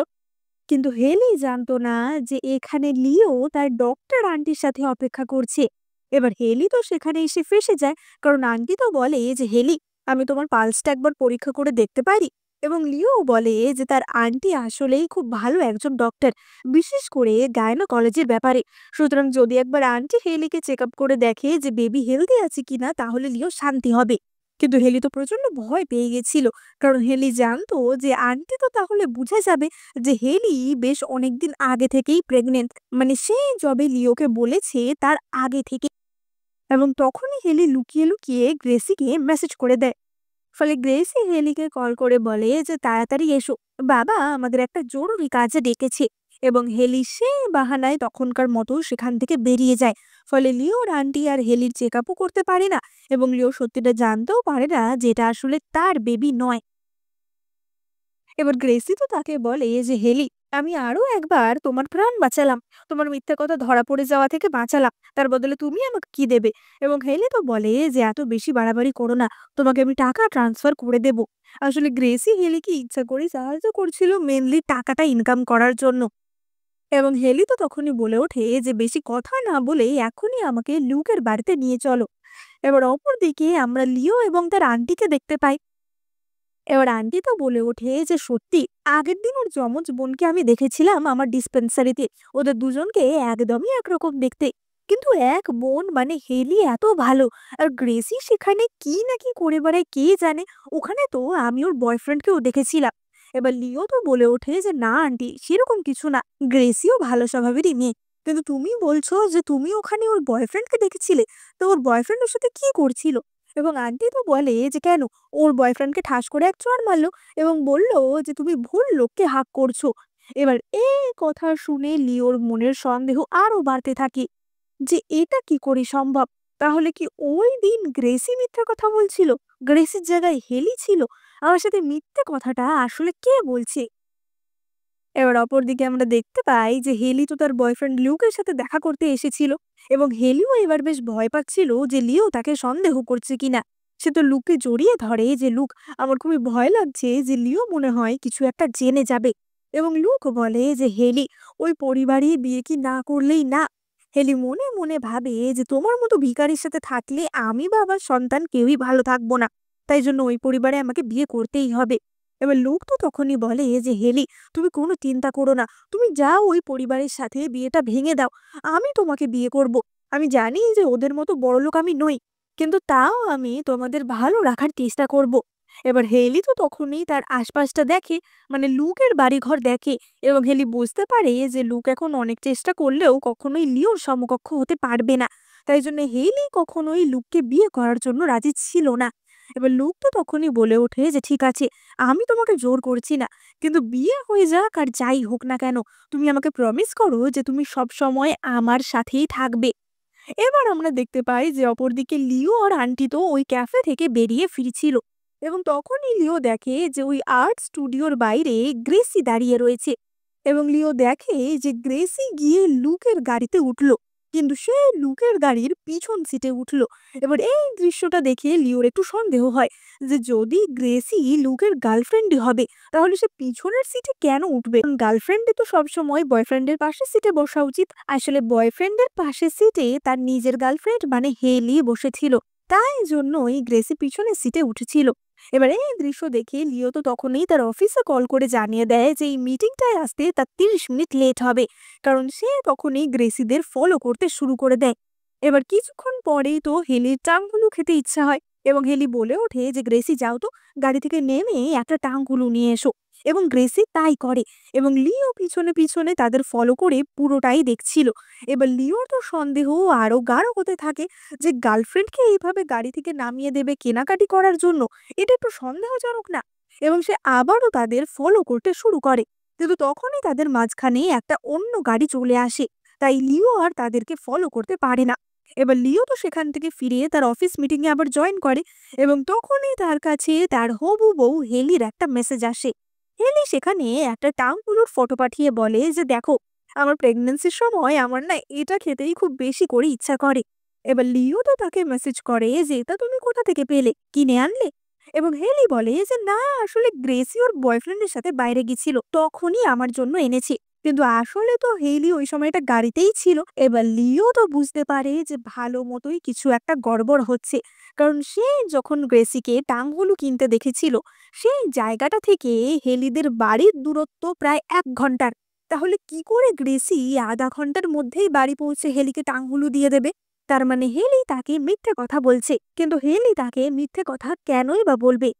কিন্তু হেলি জানতো না যে এখানে লিও তার ডক্টর আন্টির সাথে অপেক্ষা করছে। এবার হেলি তো সেখানে এসে ফেঁসে যায়, কারণ আন্টি তো বলে যে, হেলি, আমি তোমার পালসটা একবার পরীক্ষা করে দেখতে পারি? এবং লিও বলে যে তার আন্টি আসলেই খুব ভালো একজন ডক্টর, বিশেষ করে গাইনোকলজির ব্যাপারে। সুতরাং যদি একবার আন্টি হেলিকে চেক আপ করে দেখে যে বেবি হেলদি আছে কিনা, তাহলে লিও শান্তি হবে। কিন্তু হেলি তো প্রচন্ড ভয় পেয়ে গেছিল, কারণ হেলি জানতো যে আন্টি তো তাহলে বুঝে যাবে যে হেলি বেশ অনেকদিন আগে থেকেই প্রেগনেন্ট, মানে সেই যবে লিওকে বলেছে তার আগে থেকে। এবং তখনই হেলি লুকিয়ে লুকিয়ে গ্রেসিকে মেসেজ করে দেয়। ফলে গ্রেসি হেলিকে কল করে বলে যে, তাড়াতাড়ি এসো, বাবা আমাদের একটা জরুরি কাজে ডেকেছে। এবং হেলি সে বাহানায় তখনকার মতো সেখান থেকে বেরিয়ে যায়। ফলে লিওর আন্টি আর হেলির চেক আপও করতে পারে না, এবং লিও সত্যিটা জানতেও পারে না যে এটা আসলে তার বেবি নয়। এবার গ্রেসি তো তাকে বলে যে, হেলি, আমি আরো একবার তোমার প্রাণ বাঁচালাম, তোমার মিথ্যা কথা ধরা পড়ে যাওয়া থেকে বাঁচালাম, তার বদলে তুমি আমাকে কি দেবে? এবং হেলি তো বলে যে, এত বেশি বাড়াবাড়ি করো না, তোমাকে আমি টাকা ট্রান্সফার করে দেব। আসলে গ্রেসি হেলিকে ইচ্ছা করে সাহায্য করছিল মেনলি টাকাটা ইনকাম করার জন্য। এবং হেলি তো তখনই বলে ওঠে যে, বেশি কথা না বলে এখনই আমাকে লুকের বাড়িতে নিয়ে চলো। এবার অপরদিকে আমরা লিও এবং তার আন্টিকে দেখতে পাই। এবার আন্টি তো বলে ওঠে যে সত্যি আগের দিন ওর যমজ বোনকে আমি দেখেছিলাম আমার ডিসপেন্সারিতে। ওদের দুজনকে একদমই একরকম দেখতে, কিন্তু এক বোন মানে হেলি এত ভালো, আর গ্রেসি সেখানে কি না কি করে বেড়ায় কে জানে। ওখানে তো আমি ওর বয়ফ্রেন্ডকেও দেখেছিলাম। এবার লিও তো বলে ওঠে যে না আন্টি, সেরকম কিছু না, গ্রেসিও ভালো স্বভাবেরই মেয়ে। কিন্তু তুমি বলছো যে তুমি ওখানে ওর বয়ফ্রেন্ডকে দেখেছিলে, তো ওর বয়ফ্রেন্ড ওর সাথে কি করছিল? এবং আন্টি তো বলে যে কেন, ওর বয়ফ্রেন্ডকে ঠাস করে এক চড় মারলো এবং বলল যে তুমি ভুল লোককে হাক করছো। এবার এই কথা শুনে লিওর মনের সন্দেহ আরো বাড়তে থাকে যে এটা কি করে সম্ভব। তাহলে কি ওই দিন গ্রেসি মিথ্যা কথা বলছিল? গ্রেসির জায়গায় হেলি ছিল? আমার সাথে মিথ্যে কথাটা আসলে কে বলছে? এবার অপরদিকে আমরা দেখতে পাই যে হেলি তো তার বয়ফ্রেন্ড লিওকের সাথে দেখা করতে এসেছিল, এবং হেলিও এবার বেশ ভয় পাচ্ছিল যে লিও তাকে সন্দেহ করছে কিনা। সে তো লুককে জড়িয়ে ধরে যে লুক, আমার খুবই ভয় লাগছে যে লিও মনে হয় কিছু একটা জেনে যাবে। এবং লুক বলে যে হেলি, ওই পরিবারে বিয়ে কি না করলেই না? হেলি মনে মনে ভাবে যে তোমার মতো ভিখারির সাথে থাকলে আমি বা আমার সন্তান কেউই ভালো থাকবো না, তাই জন্য ওই পরিবারে আমাকে বিয়ে করতেই হবে। এবার লোক তো তখনই বলে যে হেলি, তুমি কোনো চিন্তা করো না, তুমি যাও ওই পরিবারের সাথে বিয়েটা ভেঙে দাও, আমি তোমাকে বিয়ে করব। আমি জানি যে ওদের মতো বড়লোক আমি নই, কিন্তু তাও আমি তোমাদের ভালো রাখার চেষ্টা করব। এবার হেলি তো তখনই তার আশপাশটা দেখে, মানে লুকের বাড়িঘর দেখে, এবং হেলি বুঝতে পারে যে লুক এখন অনেক চেষ্টা করলেও কখনোই লিওর সমকক্ষ হতে পারবে না। তাই জন্য হেলি কখনোই লুককে বিয়ে করার জন্য রাজি ছিল না। এবার লুক তো তখনই বলে ওঠে যে ঠিক আছে, আমি তোমাকে জোর করছি না, কিন্তু বিয়ে হয়ে যাক আর যাই হোক না কেন, তুমি আমাকে প্রমিস করো যে তুমি সব সময় আমার সাথেই থাকবে। এবার আমরা দেখতে পাই যে অপরদিকে লিও আর আন্টি তো ওই ক্যাফে থেকে বেরিয়ে ফিরছিল, এবং তখনই লিও দেখে যে ওই আর্ট স্টুডিওর বাইরে গ্রেসি দাঁড়িয়ে রয়েছে। এবং লিও দেখে যে গ্রেসি গিয়ে লুকের গাড়িতে উঠলো, কিন্তু সে লুকের গাড়ির পিছন সিটে উঠলো। এবার এই দৃশ্যটা দেখে লিওর একটু সন্দেহ হয় যে যদি গ্রেসি লুকের গার্লফ্রেন্ডই হবে, তাহলে সে পিছনের সিটে কেন উঠবে? গার্লফ্রেন্ডে তো সবসময় বয়ফ্রেন্ডের পাশের সিটে বসা উচিত। আসলে বয়ফ্রেন্ডের পাশের সিটে তার নিজের গার্লফ্রেন্ড মানে হেলি বসেছিল, তাই জন্যই গ্রেসি পিছনের সিটে উঠেছিল। এবার এই দৃশ্য দেখে লিও তো তখনই তার অফিসে কল করে জানিয়ে দেয় যে এই মিটিংটায় আসতে তার 30 মিনিট লেট হবে, কারণ সে তখনই গ্রেসিদের ফলো করতে শুরু করে দেয়। এবার কিছুক্ষণ পরেই তো হেলির টাংগুলো খেতে ইচ্ছা হয়, এবং হেলি বলে ওঠে যে গ্রেসি যাও তো, গাড়ি থেকে নেমে একটা টাংগুলো নিয়ে এসো। এবং গ্রেসি তাই করে, এবং লিও পিছনে পিছনে তাদের ফলো করে পুরোটাই দেখছিল। এবার লিওর তো সন্দেহ আরো গাঢ় হতে থাকে যে গার্লফ্রেন্ডকে এইভাবে গাড়ি থেকে নামিয়ে দেবে কেনাকাটি করার জন্য, এটা একটু সন্দেহজনক না? এবং সে আবারও তাদের ফলো করতে শুরু করে, কিন্তু তখনই তাদের মাঝখানে একটা অন্য গাড়ি চলে আসে, তাই লিও আর তাদেরকে ফলো করতে পারে না। এবার লিও তো সেখান থেকে ফিরে তার অফিস মিটিং এ আবার জয়েন করে, এবং তখনই তার কাছে তার হবু বউ হেলির একটা মেসেজ আসে। হেলি সেখানে একটা টাংগুলোর ফটো পাঠিয়ে বলে যে দেখো, আমার প্রেগন্যান্সির সময় আমার না এটা খেতেই খুব বেশি করে ইচ্ছা করে। এবার লিও তো তাকে মেসেজ করে যে এটা তুমি কোথা থেকে পেলে, কিনে আনলে? এবং হেলি বলে যে না, আসলে গ্রেসি ওর বয়ফ্রেন্ডের সাথে বাইরে গেছিল, তখনই আমার জন্য এনেছি। কিন্তু আসলে তো হেলি ওই সময়টা গাড়িতেই ছিল। এবার লিও তো বুঝতে পারে যে ভালো মতোই কিছু একটা গড়বড় হচ্ছে, কারণ সে যখন গ্রেসিকে টাংগুলো কিনতে দেখেছিল, সেই জায়গাটা থেকে হেলিদের বাড়ির দূরত্ব প্রায় 1 ঘন্টার। তাহলে কি করে গ্রেসি আধা ঘন্টার মধ্যেই বাড়ি পৌঁছে হেলিকে টাংগুলো দিয়ে দেবে? তার মানে হেলি তাকে মিথ্যে কথা বলছে, কিন্তু হেলি তাকে মিথ্যে কথা কেনই বা বলবে?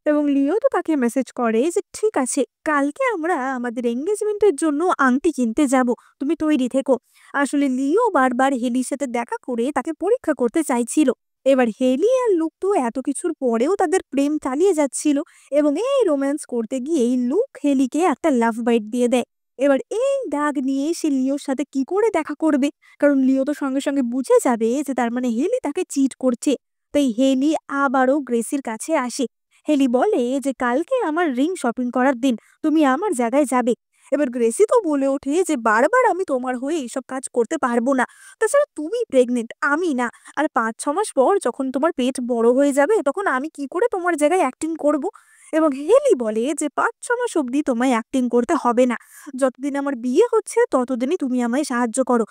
এবং লিও তো তাকে মেসেজ করে যে ঠিক আছে, কালকে আমরা আমাদের এঙ্গেজমেন্টের জন্য আংটি কিনতে যাব, তুমি তৈরি থেকো। আসলে লিও বারবার হেলির সাথে দেখা করে তাকে পরীক্ষা করতে চাইছিল। এবার হেলি আর লুক তো এত কিছুর পরেও তাদের প্রেম চালিয়ে যাচ্ছিল, এবং এই রোম্যান্স করতে গিয়েই লুক হেলিকে একটা লাভ বাইট দিয়ে দেয়। এবার এই দাগ নিয়ে সে লিওর সাথে কি করে দেখা করবে, কারণ লিও তো সঙ্গে সঙ্গে বুঝে যাবে যে তার মানে হেলি তাকে চিট করছে। তাই হেলি আবারও গ্রেসির কাছে আসে। হেলি বলে যে কালকে আমার রিং শপিং করার দিন, তুমি আমার জায়গায় যাবে। এবার গ্রেসি তো বলে ওঠে যে বারবার আমি তোমার হয়ে এইসব কাজ করতে পারবো না, তাছাড়া তুমি প্রেগনেন্ট, আমি না। আর 5-6 মাস পর যখন তোমার পেট বড় হয়ে যাবে, তখন আমি কি করে তোমার জায়গায় অ্যাক্টিং করব? এবং হেলি বলে যে 5-6 মাস অবধি তোমায় অ্যাক্টিং করতে হবে না, যতদিন আমার বিয়ে হচ্ছে ততদিনই তুমি আমায় সাহায্য করো।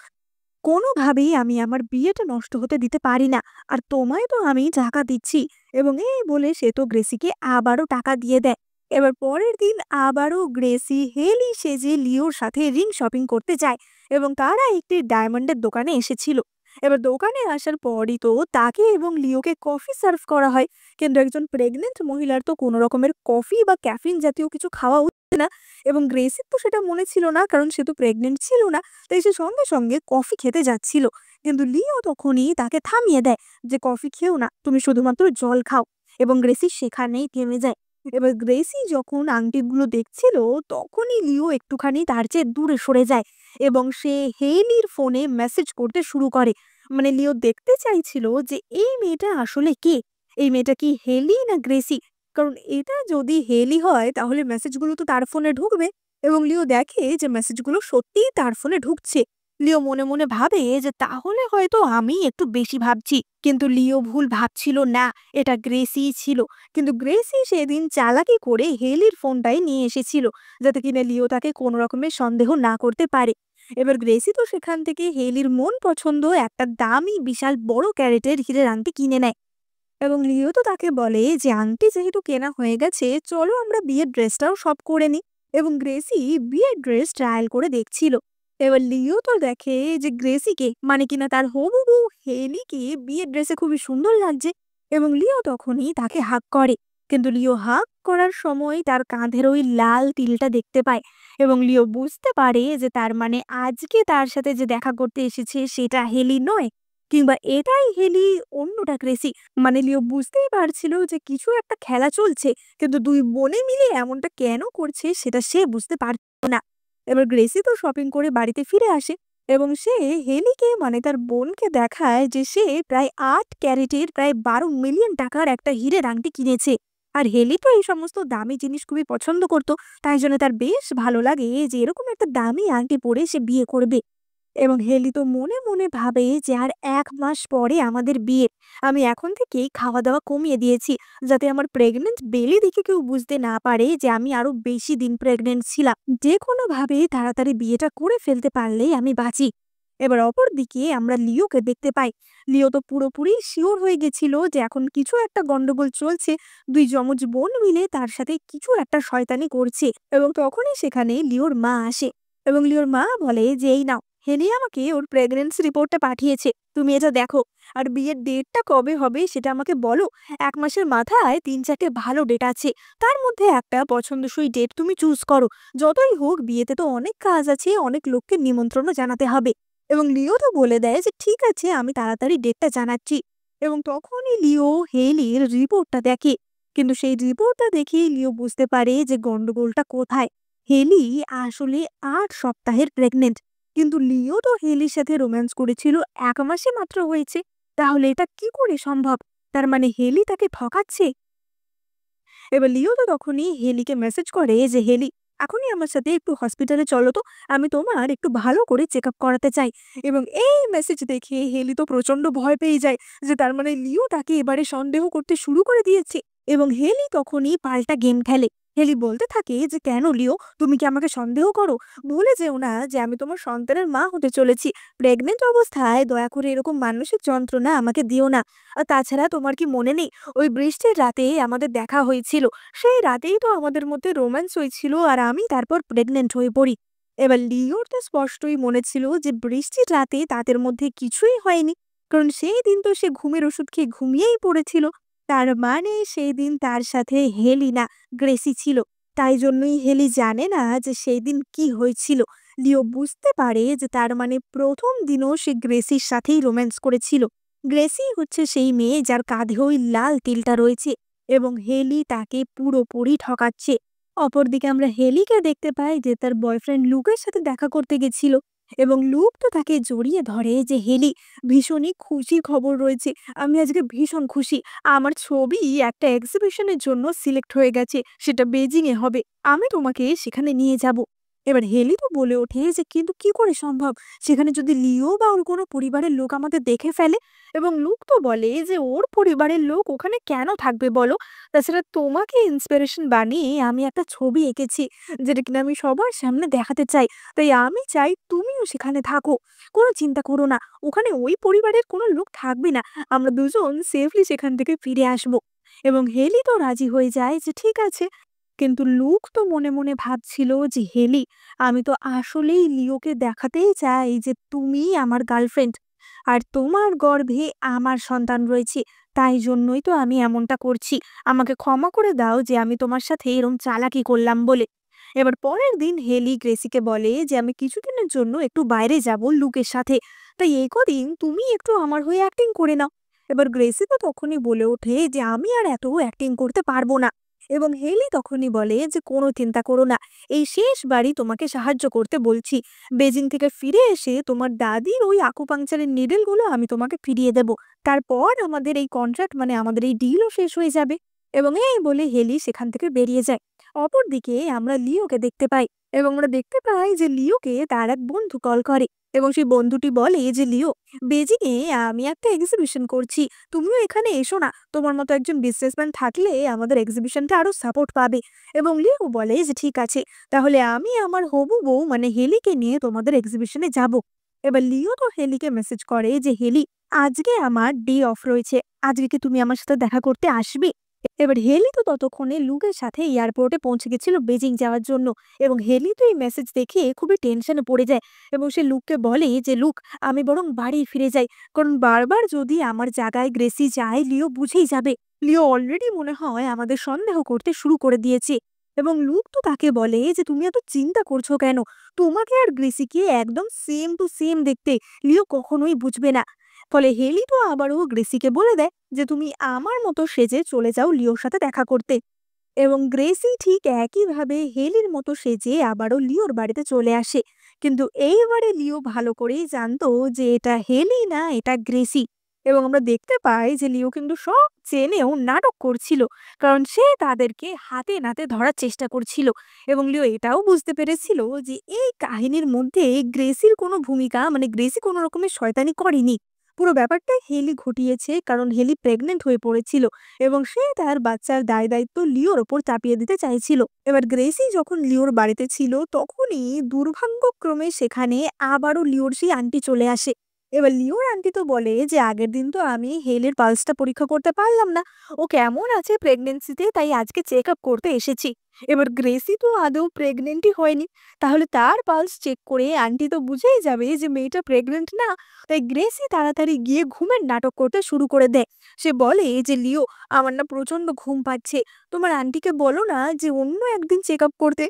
কোনোভাবেই আমি আমার বিয়েটা নষ্ট হতে দিতে পারি না। আর তোমায় তো আমি টাকা দিচ্ছি। এবং এই বলে সে তো গ্রেসিকে আবারও টাকা দিয়ে দেয়। এবার পরের দিন আবারও গ্রেসি হেলি সেজে লিওর সাথে রিং শপিং করতে যায় এবং তারা একটি ডায়মন্ডের দোকানে এসেছিল। এবার দোকানে আসার পরই তো তাকে এবং লিওকে কফি সার্ভ করা হয়। কিন্তু একজন প্রেগনেন্ট মহিলার তো কোনো রকমের কফি বা ক্যাফিন জাতীয় কিছু খাওয়া উচিত না। এবং গ্রেসির তো সেটা মনে ছিল না, কারণ সে তো প্রেগনেন্ট ছিল না। তাই সে সঙ্গে সঙ্গে কফি খেতে যাচ্ছিল। কিন্তু লিও তখনই তাকে থামিয়ে দেয় যে, কফি খেও না, তুমি শুধুমাত্র জল খাও। এবং গ্রেসি সেখানেই থেমে যায়। এবার গ্রেসি যখন আংটিগুলো দেখছিল, তখনই লিও একটুখানি তার চেয়ে দূরে সরে যায় এবং সে হেলির ফোনে মেসেজ করতে শুরু করে। মানে লিও দেখতে চাইছিল যে এই মেয়েটা আসলে কে, এই মেয়েটা কি হেলি না গ্রেসি। কারণ এটা যদি হেলি হয় তাহলে মেসেজগুলো তো তার ফোনে ঢুকবে। এবং লিও দেখে যে মেসেজগুলো সত্যিই তার ফোনে ঢুকছে। লিও মনে মনে ভাবে যে তাহলে হয়তো আমি একটু বেশি ভাবছি। কিন্তু লিও ভুল ভাবছিল না, এটা গ্রেসি ছিল। কিন্তু গ্রেসি সেদিন চালাকি করে হেলির ফোনটাই নিয়ে এসেছিল, যাতে কিনা লিও তাকে কোনো রকমের সন্দেহ না করতে পারে। এবার গ্রেসি তো সেখান থেকে হেলির মন পছন্দ একটা দামি বিশাল বড় ক্যারেটের হীরের আংটি কিনে নেয়। এবং লিও তো তাকে বলে যে আংটি যেহেতু কেনা হয়ে গেছে, চলো আমরা বিয়ের ড্রেসটাও সব করে নিই। এবং গ্রেসি বিয়ের ড্রেস ট্রায়াল করে দেখছিল। এবার লিও তো দেখে যে গ্রেসিকে, মানে কিনা তার হবু বউ হেলিকে বিয়ের ড্রেসে খুবই সুন্দর লাগছে। এবং লিও তখনই তাকে হাক করে। কিন্তু লিও হাক করার সময় তার কাঁধের ওই লাল তিলটা দেখতে পায়। এবং লিও বুঝতে পারে যে তার মানে আজকে তার সাথে যে দেখা করতে এসেছে সেটা হেলি নয়, কিংবা এটাই হেলি, অন্যটা গ্রেসি। মানে লিও বুঝতেই পারছিল যে কিছু একটা খেলা চলছে, কিন্তু দুই বোনে মিলে এমনটা কেন করছে সেটা সে বুঝতে পারছিল না। এবার গ্রেসি তো শপিং করে বাড়িতে ফিরে আসে এবং সে হেলিকে, মানে তার বোনকে দেখায় যে সে প্রায় 8 ক্যারেটের প্রায় 12 মিলিয়ন টাকার একটা হীরের আংটি কিনেছে। আর হেলি তো এই সমস্ত দামি জিনিস খুবই পছন্দ করতো। তাই জন্য তার বেশ ভালো লাগে যে এরকম একটা দামি আংটি পরে সে বিয়ে করবে। এবং হেলি তো মনে মনে ভাবে যে আর 1 মাস পরে আমাদের বিয়ে। আমি এখন থেকেই খাওয়া দাওয়া কমিয়ে দিয়েছি, যাতে আমার প্রেগনেন্ট বেলি দেখে কেউ বুঝতে না পারে যে আমি আরো বেশি দিন প্রেগনেন্ট ছিলাম। যে কোনো ভাবে তাড়াতাড়ি বিয়েটা করে ফেলতে পারলেই আমি বাঁচি। এবার অপর দিকে আমরা লিওকে দেখতে পাই। লিও তো পুরোপুরি শিওর হয়ে গেছিল যে এখন কিছু একটা গন্ডগোল চলছে। দুই যমজ বোন মিলে তার সাথে কিছু একটা শয়তানি করছে। এবং তখনই সেখানে লিওর মা আসে। এবং লিওর মা বলে যে, এই নাও, হেলি আমাকে ওর প্রেগন্যান্সি রিপোর্টটা পাঠিয়েছে, তুমি এটা দেখো। আর বিয়ের ডেটটা কবে হবে সেটা আমাকে বলো। 1 মাসের মাথায় 3-4টে ভালো ডেট আছে, তার মধ্যে একটা পছন্দসই ডেট তুমি চুজ করো। যতই হোক বিয়েতে তো অনেক কাজ আছে, অনেক লোককে নিমন্ত্রণও জানাতে হবে। এবং লিও তো বলে দেয় যে ঠিক আছে, আমি তাড়াতাড়ি ডেটটা জানাচ্ছি। এবং তখনই লিও হেলির রিপোর্টটা দেখে। কিন্তু সেই রিপোর্টটা দেখেই লিও বুঝতে পারে যে গন্ডগোলটা কোথায়। হেলি আসলে 8 সপ্তাহের প্রেগনেন্ট। কিন্তু লিও তো হেলির সাথে রোম্যান্স করেছিল 1 মাসে মাত্র হয়েছে। তাহলে এটা কি করে সম্ভব? তার মানে হেলি তাকে ঠকাচ্ছে। এবার লিও তো তখনই হেলিকে মেসেজ করে যে, হেলি, এখনই আমার সাথে একটু হসপিটালে চলো তো, আমি তোমার একটু ভালো করে চেক আপ করাতে চাই। এবং এই মেসেজ দেখে হেলি তো প্রচন্ড ভয় পেয়ে যায় যে তার মানে লিও তাকে এবারে সন্দেহ করতে শুরু করে দিয়েছে। এবং হেলি তখনই পাল্টা গেম খেলে। হেলি বলতে থাকে যে, কেন লিও, তুমি কি আমাকে সন্দেহ করো? ভুলে যেও না যে আমি তোমার সন্তানের মা হতে চলেছি। প্রেগনেন্ট অবস্থায় দয়া করে এরকম মানসিক যন্ত্রণা আমাকে দিও না। আর তাছাড়া তোমার কি মনে নেই, ওই বৃষ্টির রাতে আমাদের দেখা হয়েছিল? সেই রাতেই তো আমাদের মধ্যে রোম্যান্স হয়েছিল আর আমি তারপর প্রেগনেন্ট হয়ে পড়ি। এবার লিওর তো স্পষ্টই মনে ছিল যে বৃষ্টির রাতে তাদের মধ্যে কিছুই হয়নি, কারণ সেই দিন তো সে ঘুমের ওষুধ খেয়ে ঘুমিয়েই পড়েছিল। তার মানে সেই দিন তার সাথে হেলি না, গ্রেসি ছিল। তাই জন্যই হেলি জানে না যে সেই দিন কি হয়েছিল। লিও বুঝতে পারে যে তার মানে প্রথম দিনও সে গ্রেসির সাথেই রোম্যান্স করেছিল। গ্রেসি হচ্ছে সেই মেয়ে যার কাঁধে ওই লাল তিলটা রয়েছে। এবং হেলি তাকে পুরোপুরি ঠকাচ্ছে। অপরদিকে আমরা হেলিকে দেখতে পাই যে তার বয়ফ্রেন্ড লুকের সাথে দেখা করতে গেছিল। এবং লুক তো তাকে জড়িয়ে ধরে যে, হেলি, ভীষণই খুশির খবর রয়েছে, আমি আজকে ভীষণ খুশি। আমার ছবি একটা এক্সিবিশনের জন্য সিলেক্ট হয়ে গেছে, সেটা বেজিং এ হবে। আমি তোমাকে সেখানে নিয়ে যাব। এবার হেলি তো বলে ওঠে যে কিন্তু কি করে সম্ভব? সেখানে যদি লিও বা ওর কোনো পরিবারের লোক আমাদের দেখে ফেলে? এবং লুক তো বলে যে ওর পরিবারের লোক ওখানে কেন থাকবে বলো? তাছাড়া তোমাকে ইন্সপিরেশন বানিয়ে আমি একটা ছবি এঁকেছি যেটা কিনা আমি সবার সামনে দেখাতে চাই। তাই আমি চাই তুমিও সেখানে থাকো। কোনো চিন্তা করো না। ওখানে ওই পরিবারের কোনো লোক থাকবে না। আমরা দুজন সেফলি সেখান থেকে ফিরে আসবো। এবং হেলি তো রাজি হয়ে যায় যে ঠিক আছে। কিন্তু লুক তো মনে মনে ভাবছিল যে হেলি, আমি তো আসলেই লিওকে দেখাতেই চাই যে তুমিই আমার গার্লফ্রেন্ড। আর তোমার গর্ভে আমার সন্তান রয়েছে। তাই জন্যই তো আমি এমনটা করছি। আমাকে ক্ষমা করে দাও যে আমি তোমার সাথে এরকম চালাকি করলাম বলে। এবার পরের দিন হেলি গ্রেসিকে বলে যে আমি কিছুদিনের জন্য একটু বাইরে যাব লুকের সাথে। তাই এই কদিন তুমি একটু আমার হয়ে অ্যাক্টিং করে নাও। এবার গ্রেসি তো তখনই বলে ওঠে যে আমি আর এত অ্যাক্টিং করতে পারবো না। এবং হেলি তখনই বলে যে কোনো চিন্তা করো না, এই শেষবারই তোমাকে সাহায্য করতে বলছি। বেজিং থেকে ফিরে এসে তোমার দাদির ওই আকুপাংচারের নিডেলগুলো আমি তোমাকে ফিরিয়ে দেব। তারপর আমাদের এই কন্ট্রাক্ট মানে আমাদের এই ডিলও শেষ হয়ে যাবে। এবং এই বলে হেলি সেখান থেকে বেরিয়ে যায়। অপরদিকে আমরা লিওকে দেখতে পাই। এবং আমরা দেখতে পাই যে লিওকে তার এক বন্ধু কল করে। এবং সেই বন্ধুটি বলে যে লিও, বেজিং এ আমি একটা এক্সিবিশন করছি, তুমিও এখানে এসো না। তোমার মতো একজন বিজনেসম্যান থাকলে আমাদের এক্সিবিশনটা আরো সাপোর্ট পাবে। এবং লিও বলে যে ঠিক আছে, তাহলে আমি আমার হবু বউ মানে হেলিকে নিয়ে তোমাদের এক্সিবিশনে যাব। এবার লিও তো হেলিকে মেসেজ করে যে হেলি, আজকে আমার ডে অফ রয়েছে, আজকে কি তুমি আমার সাথে দেখা করতে আসবে? এবার হেলি তো ততক্ষণে লুকের সাথে এয়ারপোর্টে পৌঁছে গেছিল বেজিং যাওয়ার জন্য। এবং হেলি তো এই মেসেজ দেখে খুবই টেনশনে পড়ে যায়। এবং সে লুককে বলে যে লুক, আমি বরং বাড়ি ফিরে যাই, কারণ বারবার যদি আমার জায়গায় গ্রেসি যায় লিও বুঝেই যাবে। লিও অলরেডি মনে হয় আমাদের সন্দেহ করতে শুরু করে দিয়েছে। এবং লুক তো তাকে বলে যে তুমি এত চিন্তা করছো কেন? তোমাকে আর গ্রেসিকে একদম সেম টু সেম দেখতে। লিও কখনোই বুঝবে না। ফলে হেলি তো আবারও গ্রেসিকে বলে দেয় যে তুমি আমার মতো সেজে চলে যাও লিওর সাথে দেখা করতে। এবং গ্রেসি ঠিক একইভাবে হেলির মতো সেজে আবারও লিওর বাড়িতে চলে আসে। কিন্তু এইবারে লিও ভালো করেই জানতো যে এটা হেলি না, এটা গ্রেসি। এবং আমরা দেখতে পাই যে লিও কিন্তু সব চেনেও নাটক করছিল, কারণ সে তাদেরকে হাতে নাতে ধরার চেষ্টা করছিল। এবং লিও এটাও বুঝতে পেরেছিল যে এই কাহিনীর মধ্যে গ্রেসির কোনো ভূমিকা মানে গ্রেসি কোনো রকমের শয়তানি করেনি। পুরো ব্যাপারটাই হেলি ঘটিয়েছে, কারণ হেলি প্রেগনেন্ট হয়ে পড়েছিল এবং সে তার বাচ্চার দায়-দায়িত্ব লিওর ওপর চাপিয়ে দিতে চাইছিল। এবার গ্রেসি যখন লিওর বাড়িতে ছিল তখনই দুর্ভাগ্যক্রমে সেখানে আবারও লিওর সেই আন্টি চলে আসে। এবার লিওর আন্টি তো বলে যে আগের দিন তো আমি হেলের পালসটা পরীক্ষা করতে পারলাম না। ও কেমন আছে প্রেগন্যান্সিতে, তাই আজকে চেক আপ করতে এসেছি। এবার গ্রেসি তো আদৌ প্রেগনেন্টই হয়নি। তাহলে তার পালস চেক করে আন্টি তো বুঝেই যাবে যে মেয়েটা প্রেগনেন্ট না। তাই গ্রেসি তাড়াতাড়ি গিয়ে ঘুমের নাটক করতে শুরু করে দেয়। সে বলে যে লিও, আমার না প্রচন্ড ঘুম পাচ্ছে, তোমার আন্টিকে বলো না যে অন্য একদিন চেক আপ করতে।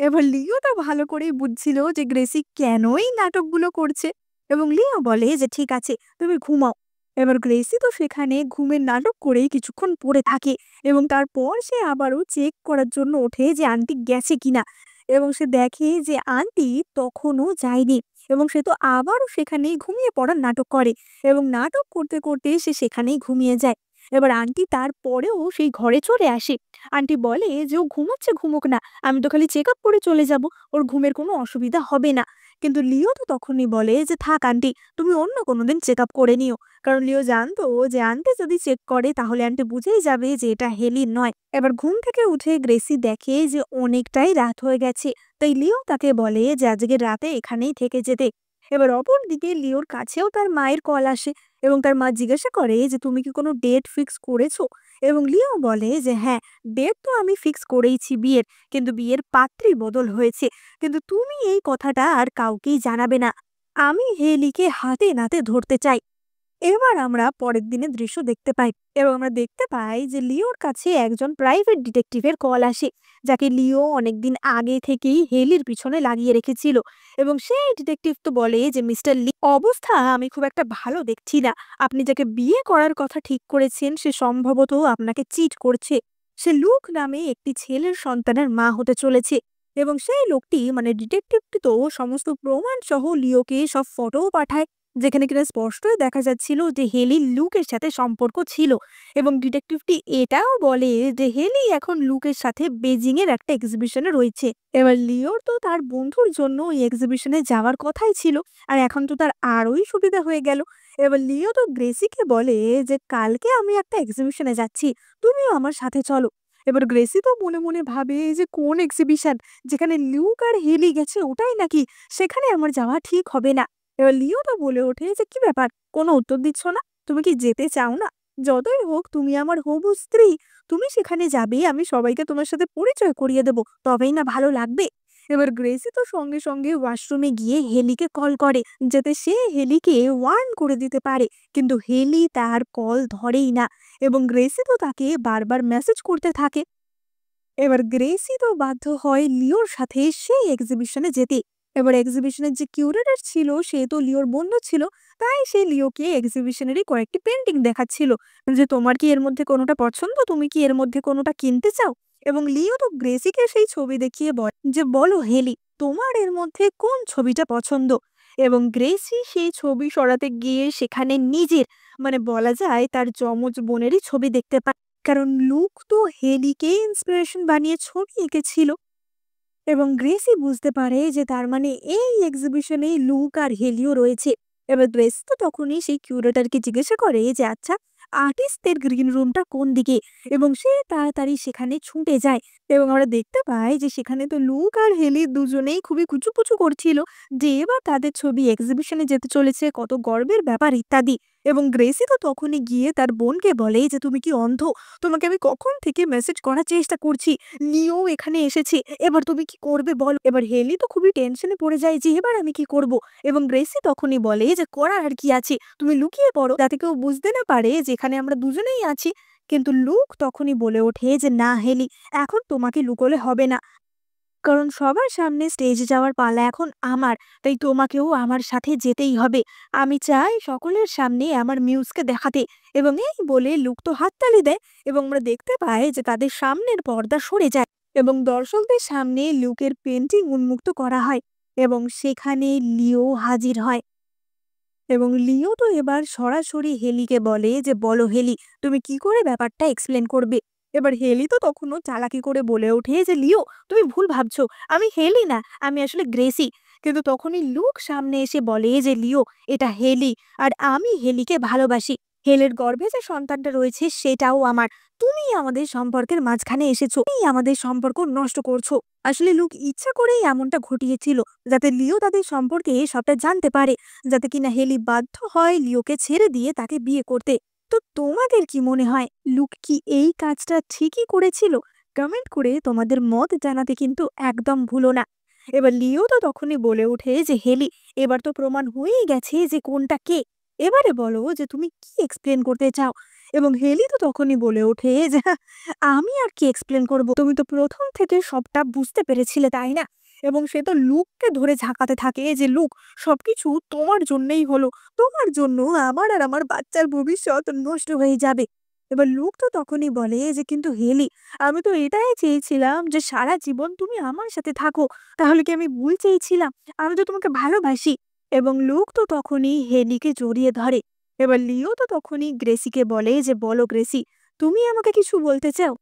এবার লিও তো ভালো করেই বুঝছিল যে গ্রেসি কেনই নাটকগুলো করছে। এবং লিও বলে যে ঠিক আছে, তুমি ঘুমাও। এবার গ্রেসি তো সেখানে ঘুমের নাটক করেই কিছুক্ষণ পড়ে থাকে। এবং তারপর সে আবারও চেক করার জন্য ওঠে যে আন্টি গেছে কিনা। এবং সে দেখে যে আন্টি তখনও যায়নি। এবং সে তো আবারও সেখানেই ঘুমিয়ে পড়ার নাটক করে। এবং নাটক করতে করতে সে সেখানেই ঘুমিয়ে যায়। এবার আন্টি তারপরেও সেই ঘরে চলে আসে। আন্টি বলে যে ও ঘুমাচ্ছে, ঘুমোক না, আমি তো খালি চেক আপ করে চলে যাব, ওর ঘুমের কোনো অসুবিধা হবে না। কিন্তু লিও তো তখনই বলে যে থাক আন্টি, তুমি অন্য কোনোদিন চেক আপ করে নিও। কারণ লিও জানতো যে আন্টি যদি চেক করে তাহলে আন্টি বুঝেই যাবে যে এটা হেলির নয়। এবার ঘুম থেকে উঠে গ্রেসি দেখে যে অনেকটাই রাত হয়ে গেছে। তাই লিও তাকে বলে যে আজকে রাতে এখানেই থেকে যেতে। এবার অপরদিকে লিওর কাছেও তার মায়ের কল আসে। এবং তার মা জিজ্ঞাসা করে যে তুমি কি কোনো ডেট ফিক্স করেছো? এবং লিও বলে যে হ্যাঁ, ডেট তো আমি ফিক্স করেইছি বিয়ের, কিন্তু বিয়ের পাত্রী বদল হয়েছে। কিন্তু তুমি এই কথাটা আর কাউকেই জানাবে না। আমি হেলিকে হাতে নাতে ধরতে চাই। এবার আমরা পরের দিনের দৃশ্য দেখতে পাই। এবং আমরা দেখতে পাই যে লিওর কাছে একজন প্রাইভেট ডিটেকটিভের কল আসে, যাকে লিও অনেকদিন আগে থেকেই হেলির পিছনে লাগিয়ে রেখেছিল। এবং সেই ডিটেকটিভ তো বলে যে মিস্টার লি, অবস্থা আমি খুব একটা ভালো দেখছি না। আপনি যাকে বিয়ে করার কথা ঠিক করেছেন সে সম্ভবত আপনাকে চিট করছে। সে লুক নামে একটি ছেলের সন্তানের মা হতে চলেছে। এবং সেই লোকটি মানে ডিটেকটিভটি তো সমস্ত প্রমাণ সহ লিওকে সব ফটোও পাঠায়। যেখানে কিনা স্পষ্টই দেখা যাচ্ছিল যে হেলির লুকের সাথে সম্পর্ক ছিল। এবং ডিটেকটিভটি এটাও বলে যে হেলি এখন লুকের সাথে বেজিং এর একটা এক্সিবিশনে রয়েছে। এবার লিওর তো তার বন্ধুর জন্য ওই এক্সিবিশনে যাওয়ার কথাই ছিল, আর এখন তো তার আরোই সুবিধা হয়ে গেল। এবার লিও তো গ্রেসিকে বলে যে কালকে আমি একটা এক্সিবিশনে যাচ্ছি, তুমিও আমার সাথে চলো। এবার গ্রেসি তো মনে মনে ভাবে যে কোন এক্সিবিশন, যেখানে লিউক আর হেলি গেছে ওটাই নাকি, সেখানে আমার যাওয়া ঠিক হবে না। এবার লিওটা বলে ওঠে যে কি ব্যাপার, কোনো উত্তর দিচ্ছ না, তুমি কি যেতে চাও না? যতই হোক তুমি আমার হবু স্ত্রী, তুমি সেখানে যাবে, আমি সবাইকে তোমার সাথে পরিচয় করিয়ে দেবো, তবেই না ভালো লাগবে। এবার গ্রেসি তো সঙ্গে সঙ্গে ওয়াশরুমে গিয়ে হেলিকে কল করে, যাতে সে হেলিকে ওয়ার্ন করে দিতে পারে। কিন্তু হেলি তার কল ধরেই না, এবং গ্রেসি তো তাকে বারবার মেসেজ করতে থাকে। এবার গ্রেসি তো বাধ্য হয় লিওর সাথে সেই এক্সিবিশনে যেতে। এবার এক্সিবিশনের যে কিউরেটর ছিল সে তো লিওর বন্ধু ছিল, তাই সে লিওকে এক্সিবিশনেরই কয়েকটি পেন্টিং দেখাচ্ছিল যে তোমার কি এর মধ্যে কোনোটা পছন্দ, তুমি কি এর মধ্যে কোনোটা কিনতে চাও। এবং লিও তো গ্রেসিকে সেই ছবি দেখিয়ে বলে যে বলো হেলি, তোমার এর মধ্যে কোন ছবিটা পছন্দ। এবং গ্রেসি সেই ছবি সরাতে গিয়ে সেখানে নিজের, মানে বলা যায় তার যমজ বোনেরই ছবি দেখতে পায়। কারণ লুক তো হেলিকে ইন্সপিরেশন বানিয়ে ছবি এঁকেছিল। এবং গ্রেসি বুঝতে পারে যে তার মানে এই এক্সিবিশনে লুক আর হেলিও রয়েছে। এবার গ্রেস তো তখনই সেই কিউরেটরকে জিজ্ঞাসা করে যে আচ্ছা, আর্টিস্টদের গ্রিন রুমটা কোন দিকে, এবং সে তাড়াতাড়ি সেখানে ছুটে যায়। এবং আমরা দেখতে পাই যে সেখানে তো লুক আর হেলি দুজনেই খুবই কুচুপুচু করছিল যে এবার তাদের ছবি এক্সিবিশনে যেতে চলেছে, কত গর্বের ব্যাপার ইত্যাদি। এবং গ্রেসি তো তখনই গিয়ে তার বোনকে বলে যে তুমি কি অন্ধ, তোমাকে আমি কখন থেকে মেসেজ করার চেষ্টা করছি, লিও এখানে এসেছে, এবার তুমি কি করবে বলো। এবার হেলি তো খুবই টেনশনে পড়ে যায় যে এবার আমি কি করব। এবং গ্রেসি তখনই বলে যে করার আর কি আছে, তুমি লুকিয়ে পড়ো যাতে কেউ বুঝতে না পারে যে এখানে আমরা দুজনেই আছি। কিন্তু লুক তখনই বলে ওঠে যে না হেলি, এখন তোমাকে লুকোলে হবে না, কারণ সবার সামনে স্টেজে যাওয়ার পালা এখন আমার, তাই তোমাকেও আমার সাথে যেতেই হবে। আমি চাই সকলের সামনে আমার মিউজকে দেখাতে। এবং এই বলে লুক তো হাততালি দেয়, এবং আমরা দেখতে পাই যে তাদের সামনের পর্দা সরে যায়, এবং দর্শকদের সামনে লুকের পেন্টিং উন্মুক্ত করা হয়, এবং সেখানে লিও হাজির হয়। এবং লিও তো এবার সরাসরি হেলিকে বলে যে বলো হেলি, তুমি কি করে ব্যাপারটা এক্সপ্লেন করবে। এবার হেলি তো তখনও চালাকি করে বলে ওঠে যে লিও, তুমি ভুল ভাবছো, আমি হেলি না, আমি আসলে গ্রেসি। কিন্তু তখনই লুক সামনে এসে বলে যে লিও, এটা হেলি, আর আমি হেলিকে ভালোবাসি। হেলের গর্ভে যে সন্তানটা রয়েছে সেটাও আমার। তুমি আমাদের সম্পর্কের মাঝখানে এসেছো, তুমি আমাদের সম্পর্ক নষ্ট করছো। আসলে লুক ইচ্ছা করেই এমনটা ঘটিয়েছিল, যাতে লিও তাদের সম্পর্কে সবটা জানতে পারে, যাতে কিনা হেলি বাধ্য হয় লিওকে ছেড়ে দিয়ে তাকে বিয়ে করতে। তো তোমাদের কি মনে হয়, লুক কি এই কাজটা ঠিকই করেছিল? কমেন্ট করে তোমাদের মত জানাতে কিন্তু একদম ভুলো না। এবার লিও তো তখনই বলে ওঠে যে হেলি, এবার তো প্রমাণ হয়েই গেছে যে কোনটা কে, এবারে বলো যে তুমি কি এক্সপ্লেন করতে চাও। এবং হেলি তো তখনই বলে ওঠে যে আমি আর কি এক্সপ্লেন করব, তুমি তো প্রথম থেকে সবটা বুঝতে পেরেছিলে তাই না। এবং সে তো লুককে ধরে ঝাঁকাতে থাকে যে লুক, সবকিছু তোমার জন্যই হলো, তোমার জন্য আমার আর আমার বাচ্চার ভবিষ্যৎ নষ্ট হয়ে যাবে। এবার লুক তো তখনই বলে যে কিন্তু হেলি, আমি তো এটাই চেয়েছিলাম যে সারা জীবন তুমি আমার সাথে থাকো, তাহলে কি আমি ভুল চেয়েছিলাম? আমি তো তোমাকে ভালোবাসি। এবং লুক তো তখনই হেলিকে জড়িয়ে ধরে। এবার লিও তো তখনই গ্রেসিকে বলে যে বলো গ্রেসি, তুমি আমাকে কিছু বলতে চাও?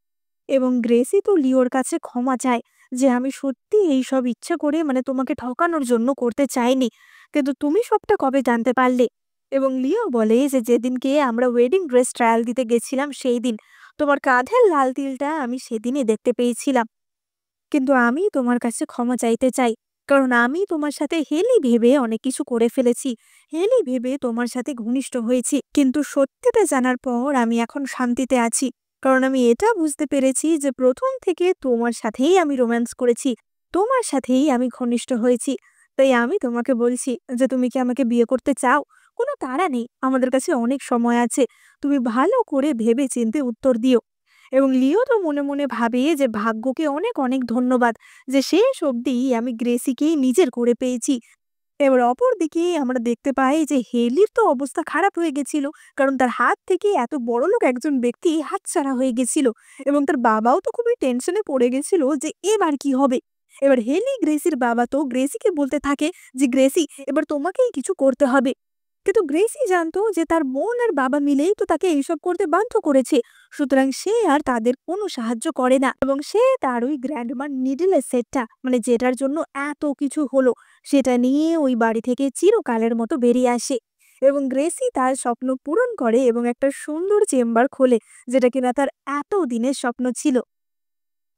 এবং গ্রেসি তো লিওর কাছে ক্ষমা চায় যে আমি সত্যি এইসব ইচ্ছা করে, মানে তোমাকে ঠকানোর জন্য করতে চাইনি, কিন্তু তুমি সবটা কবে জানতে পারলে। এবং লিও বলে যে যেদিনকে আমরা ওয়েডিং ড্রেস ট্রায়াল দিতে গেছিলাম সেই দিন তোমার কাঁধের লাল তিলটা আমি সেদিনই দেখতে পেয়েছিলাম। কিন্তু আমি তোমার কাছে ক্ষমা চাইতে চাই, কারণ আমি তোমার সাথে হেলি ভেবে অনেক কিছু করে ফেলেছি, হেলি ভেবে তোমার সাথে ঘনিষ্ঠ হয়েছি, কিন্তু সত্যিটা জানার পর আমি এখন শান্তিতে আছি। কারণ আমি এটা বুঝতে পেরেছি যে প্রথম থেকে তোমার সাথেই আমি রোম্যান্স করেছি, তোমার সাথেই আমি ঘনিষ্ঠ হয়েছি। তাই আমি তোমাকে বলছি যে তুমি কি আমাকে বিয়ে করতে চাও? কোনো তাড়া নেই, আমাদের কাছে অনেক সময় আছে, তুমি ভালো করে ভেবে চিন্তে উত্তর দিও। এবং লিও তো মনে মনে ভাবে যে ভাগ্যকে অনেক অনেক ধন্যবাদ যে শেষ অবধি আমি গ্রেসিকেই নিজের করে পেয়েছি। এবার অপরদিকে আমরা দেখতে পাই যে হেলির তো অবস্থা খারাপ হয়ে গেছিল, কারণ তার হাত থেকে এত বড়লোক একজন ব্যক্তি হাতছাড়া হয়ে গেছিল। এবং তার বাবাও তো খুবই টেনশনে পড়ে গেছিল যে এবার কি হবে। এবার হেলি গ্রেসির বাবা তো গ্রেসিকে বলতে থাকে যে গ্রেসি, এবার তোমাকেই কিছু করতে হবে। কিন্তু গ্রেসি জানতো যে তার বোন আর বাবা মিলেই তো তাকে এইসব করতে বাধ্য করেছে। সুতরাং সে আর তাদের কোনো সাহায্য করে না এবং সে তার ওই গ্র্যান্ডমার নিডলের সেটটা মানে যেটার জন্য এত কিছু হলো সেটা নিয়ে ওই বাড়ি থেকে চিরকালের মতো বেরিয়ে আসে। এবং গ্রেসি তার স্বপ্ন পূরণ করে এবং একটা সুন্দর চেম্বার খোলে, যেটা কিনা তার এত দিনের স্বপ্ন ছিল।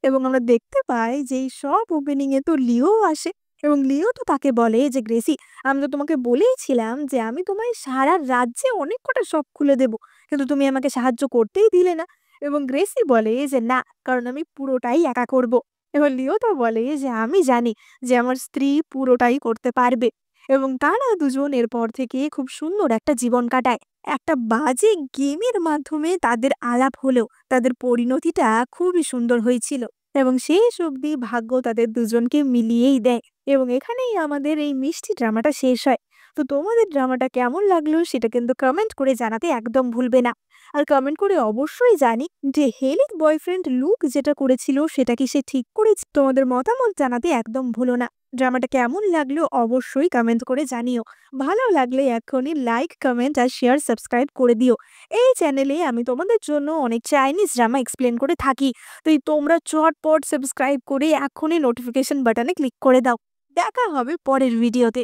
এবং আমরা দেখতে পাই যে এই সব ওপেনিং এ তো লিও আসে এবং লিও তো তাকে বলে যে গ্রেসি, আমি তো তোমাকে বলেইছিলাম যে আমি তোমায় সারা রাজ্যে অনেক কটা শপ খুলে দেব, কিন্তু তুমি আমাকে সাহায্য করতেই দিলে না। এবং গ্রেসি বলে যে না, কারণ আমি পুরোটাই একা করব। এবং লিও তো বলে যে আমি জানি যে আমার স্ত্রী পুরোটাই করতে পারবে। এবং তারা দুজন এরপর থেকে খুব সুন্দর একটা জীবন কাটায়। একটা বাজে গেমের মাধ্যমে তাদের আলাপ হলেও তাদের পরিণতিটা খুবই সুন্দর হয়েছিল এবং শেষ অবধি ভাগ্য তাদের দুজনকে মিলিয়েই দেয়। এবং এখানেই আমাদের এই মিষ্টি ড্রামাটা শেষ হয়। তো তোমাদের ড্রামাটা কেমন লাগলো সেটা কিন্তু কমেন্ট করে জানাতে একদম ভুলবে না। আর কমেন্ট করে অবশ্যই জানি যে হেলির বয়ফ্রেন্ড লুক যেটা করেছিল সেটা কি সে ঠিক করেছে। তোমাদের মতামত জানাতে একদম ভুলো না। ড্রামাটা কেমন লাগলো অবশ্যই কমেন্ট করে জানিও। ভালো লাগলে এখনই লাইক, কমেন্ট আর শেয়ার, সাবস্ক্রাইব করে দিও। এই চ্যানেলে আমি তোমাদের জন্য অনেক চাইনিজ ড্রামা এক্সপ্লেন করে থাকি। তো তোমরা চটপট সাবস্ক্রাইব করে এখনই নোটিফিকেশন বাটনে ক্লিক করে দাও। দেখা হবে পরের ভিডিওতে।